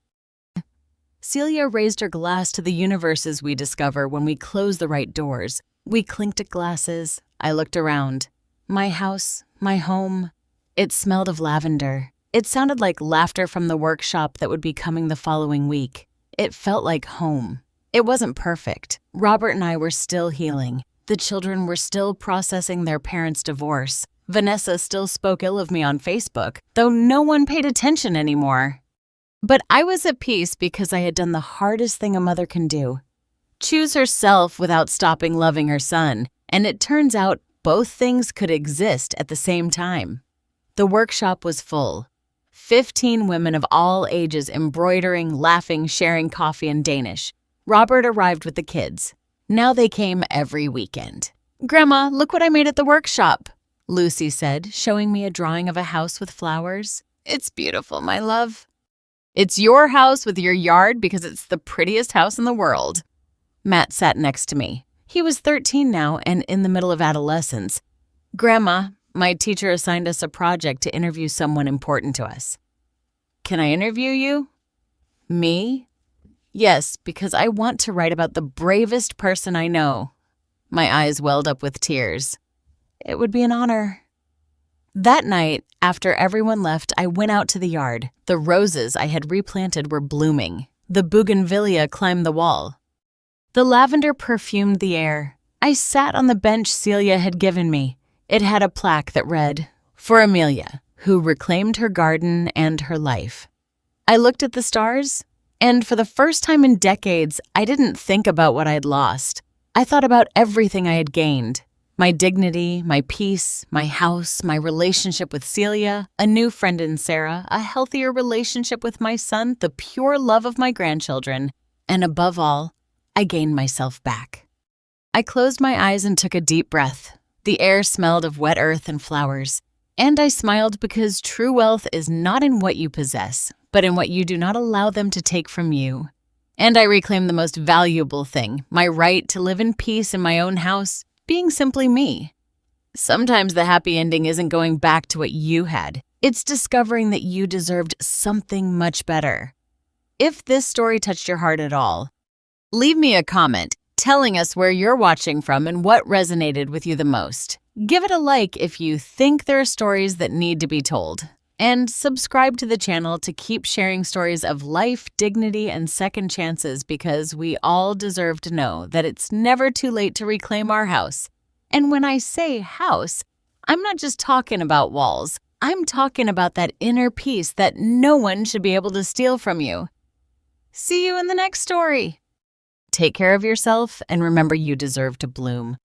Celia raised her glass to the universes we discover when we close the right doors. We clinked at glasses. I looked around. My house, my home. It smelled of lavender. It sounded like laughter from the workshop that would be coming the following week. It felt like home. It wasn't perfect. Robert and I were still healing. The children were still processing their parents' divorce. Vanessa still spoke ill of me on Facebook, though no one paid attention anymore. But I was at peace because I had done the hardest thing a mother can do. Choose herself without stopping loving her son, and it turns out both things could exist at the same time. The workshop was full. 15 women of all ages embroidering, laughing, sharing coffee in Danish. Robert arrived with the kids. Now they came every weekend. Grandma, look what I made at the workshop, Lucy said, showing me a drawing of a house with flowers. It's beautiful, my love. It's your house with your yard because it's the prettiest house in the world. Matt sat next to me. He was 13 now and in the middle of adolescence. Grandma, my teacher assigned us a project to interview someone important to us. Can I interview you? Me? Yes, because I want to write about the bravest person I know. My eyes welled up with tears. It would be an honor. That night, after everyone left, I went out to the yard. The roses I had replanted were blooming. The bougainvillea climbed the wall. The lavender perfumed the air. I sat on the bench Celia had given me. It had a plaque that read, "For Amelia, who reclaimed her garden and her life." I looked at the stars, and for the first time in decades, I didn't think about what I had lost. I thought about everything I had gained. My dignity, my peace, my house, my relationship with Celia, a new friend in Sarah, a healthier relationship with my son, the pure love of my grandchildren, and above all, I gained myself back. I closed my eyes and took a deep breath. The air smelled of wet earth and flowers. And I smiled because true wealth is not in what you possess, but in what you do not allow them to take from you. And I reclaimed the most valuable thing, my right to live in peace in my own house, being simply me. Sometimes the happy ending isn't going back to what you had. It's discovering that you deserved something much better. If this story touched your heart at all, leave me a comment telling us where you're watching from and what resonated with you the most. Give it a like if you think there are stories that need to be told. And subscribe to the channel to keep sharing stories of life, dignity, and second chances because we all deserve to know that it's never too late to reclaim our house. And when I say house, I'm not just talking about walls. I'm talking about that inner peace that no one should be able to steal from you. See you in the next story. Take care of yourself and remember you deserve to bloom.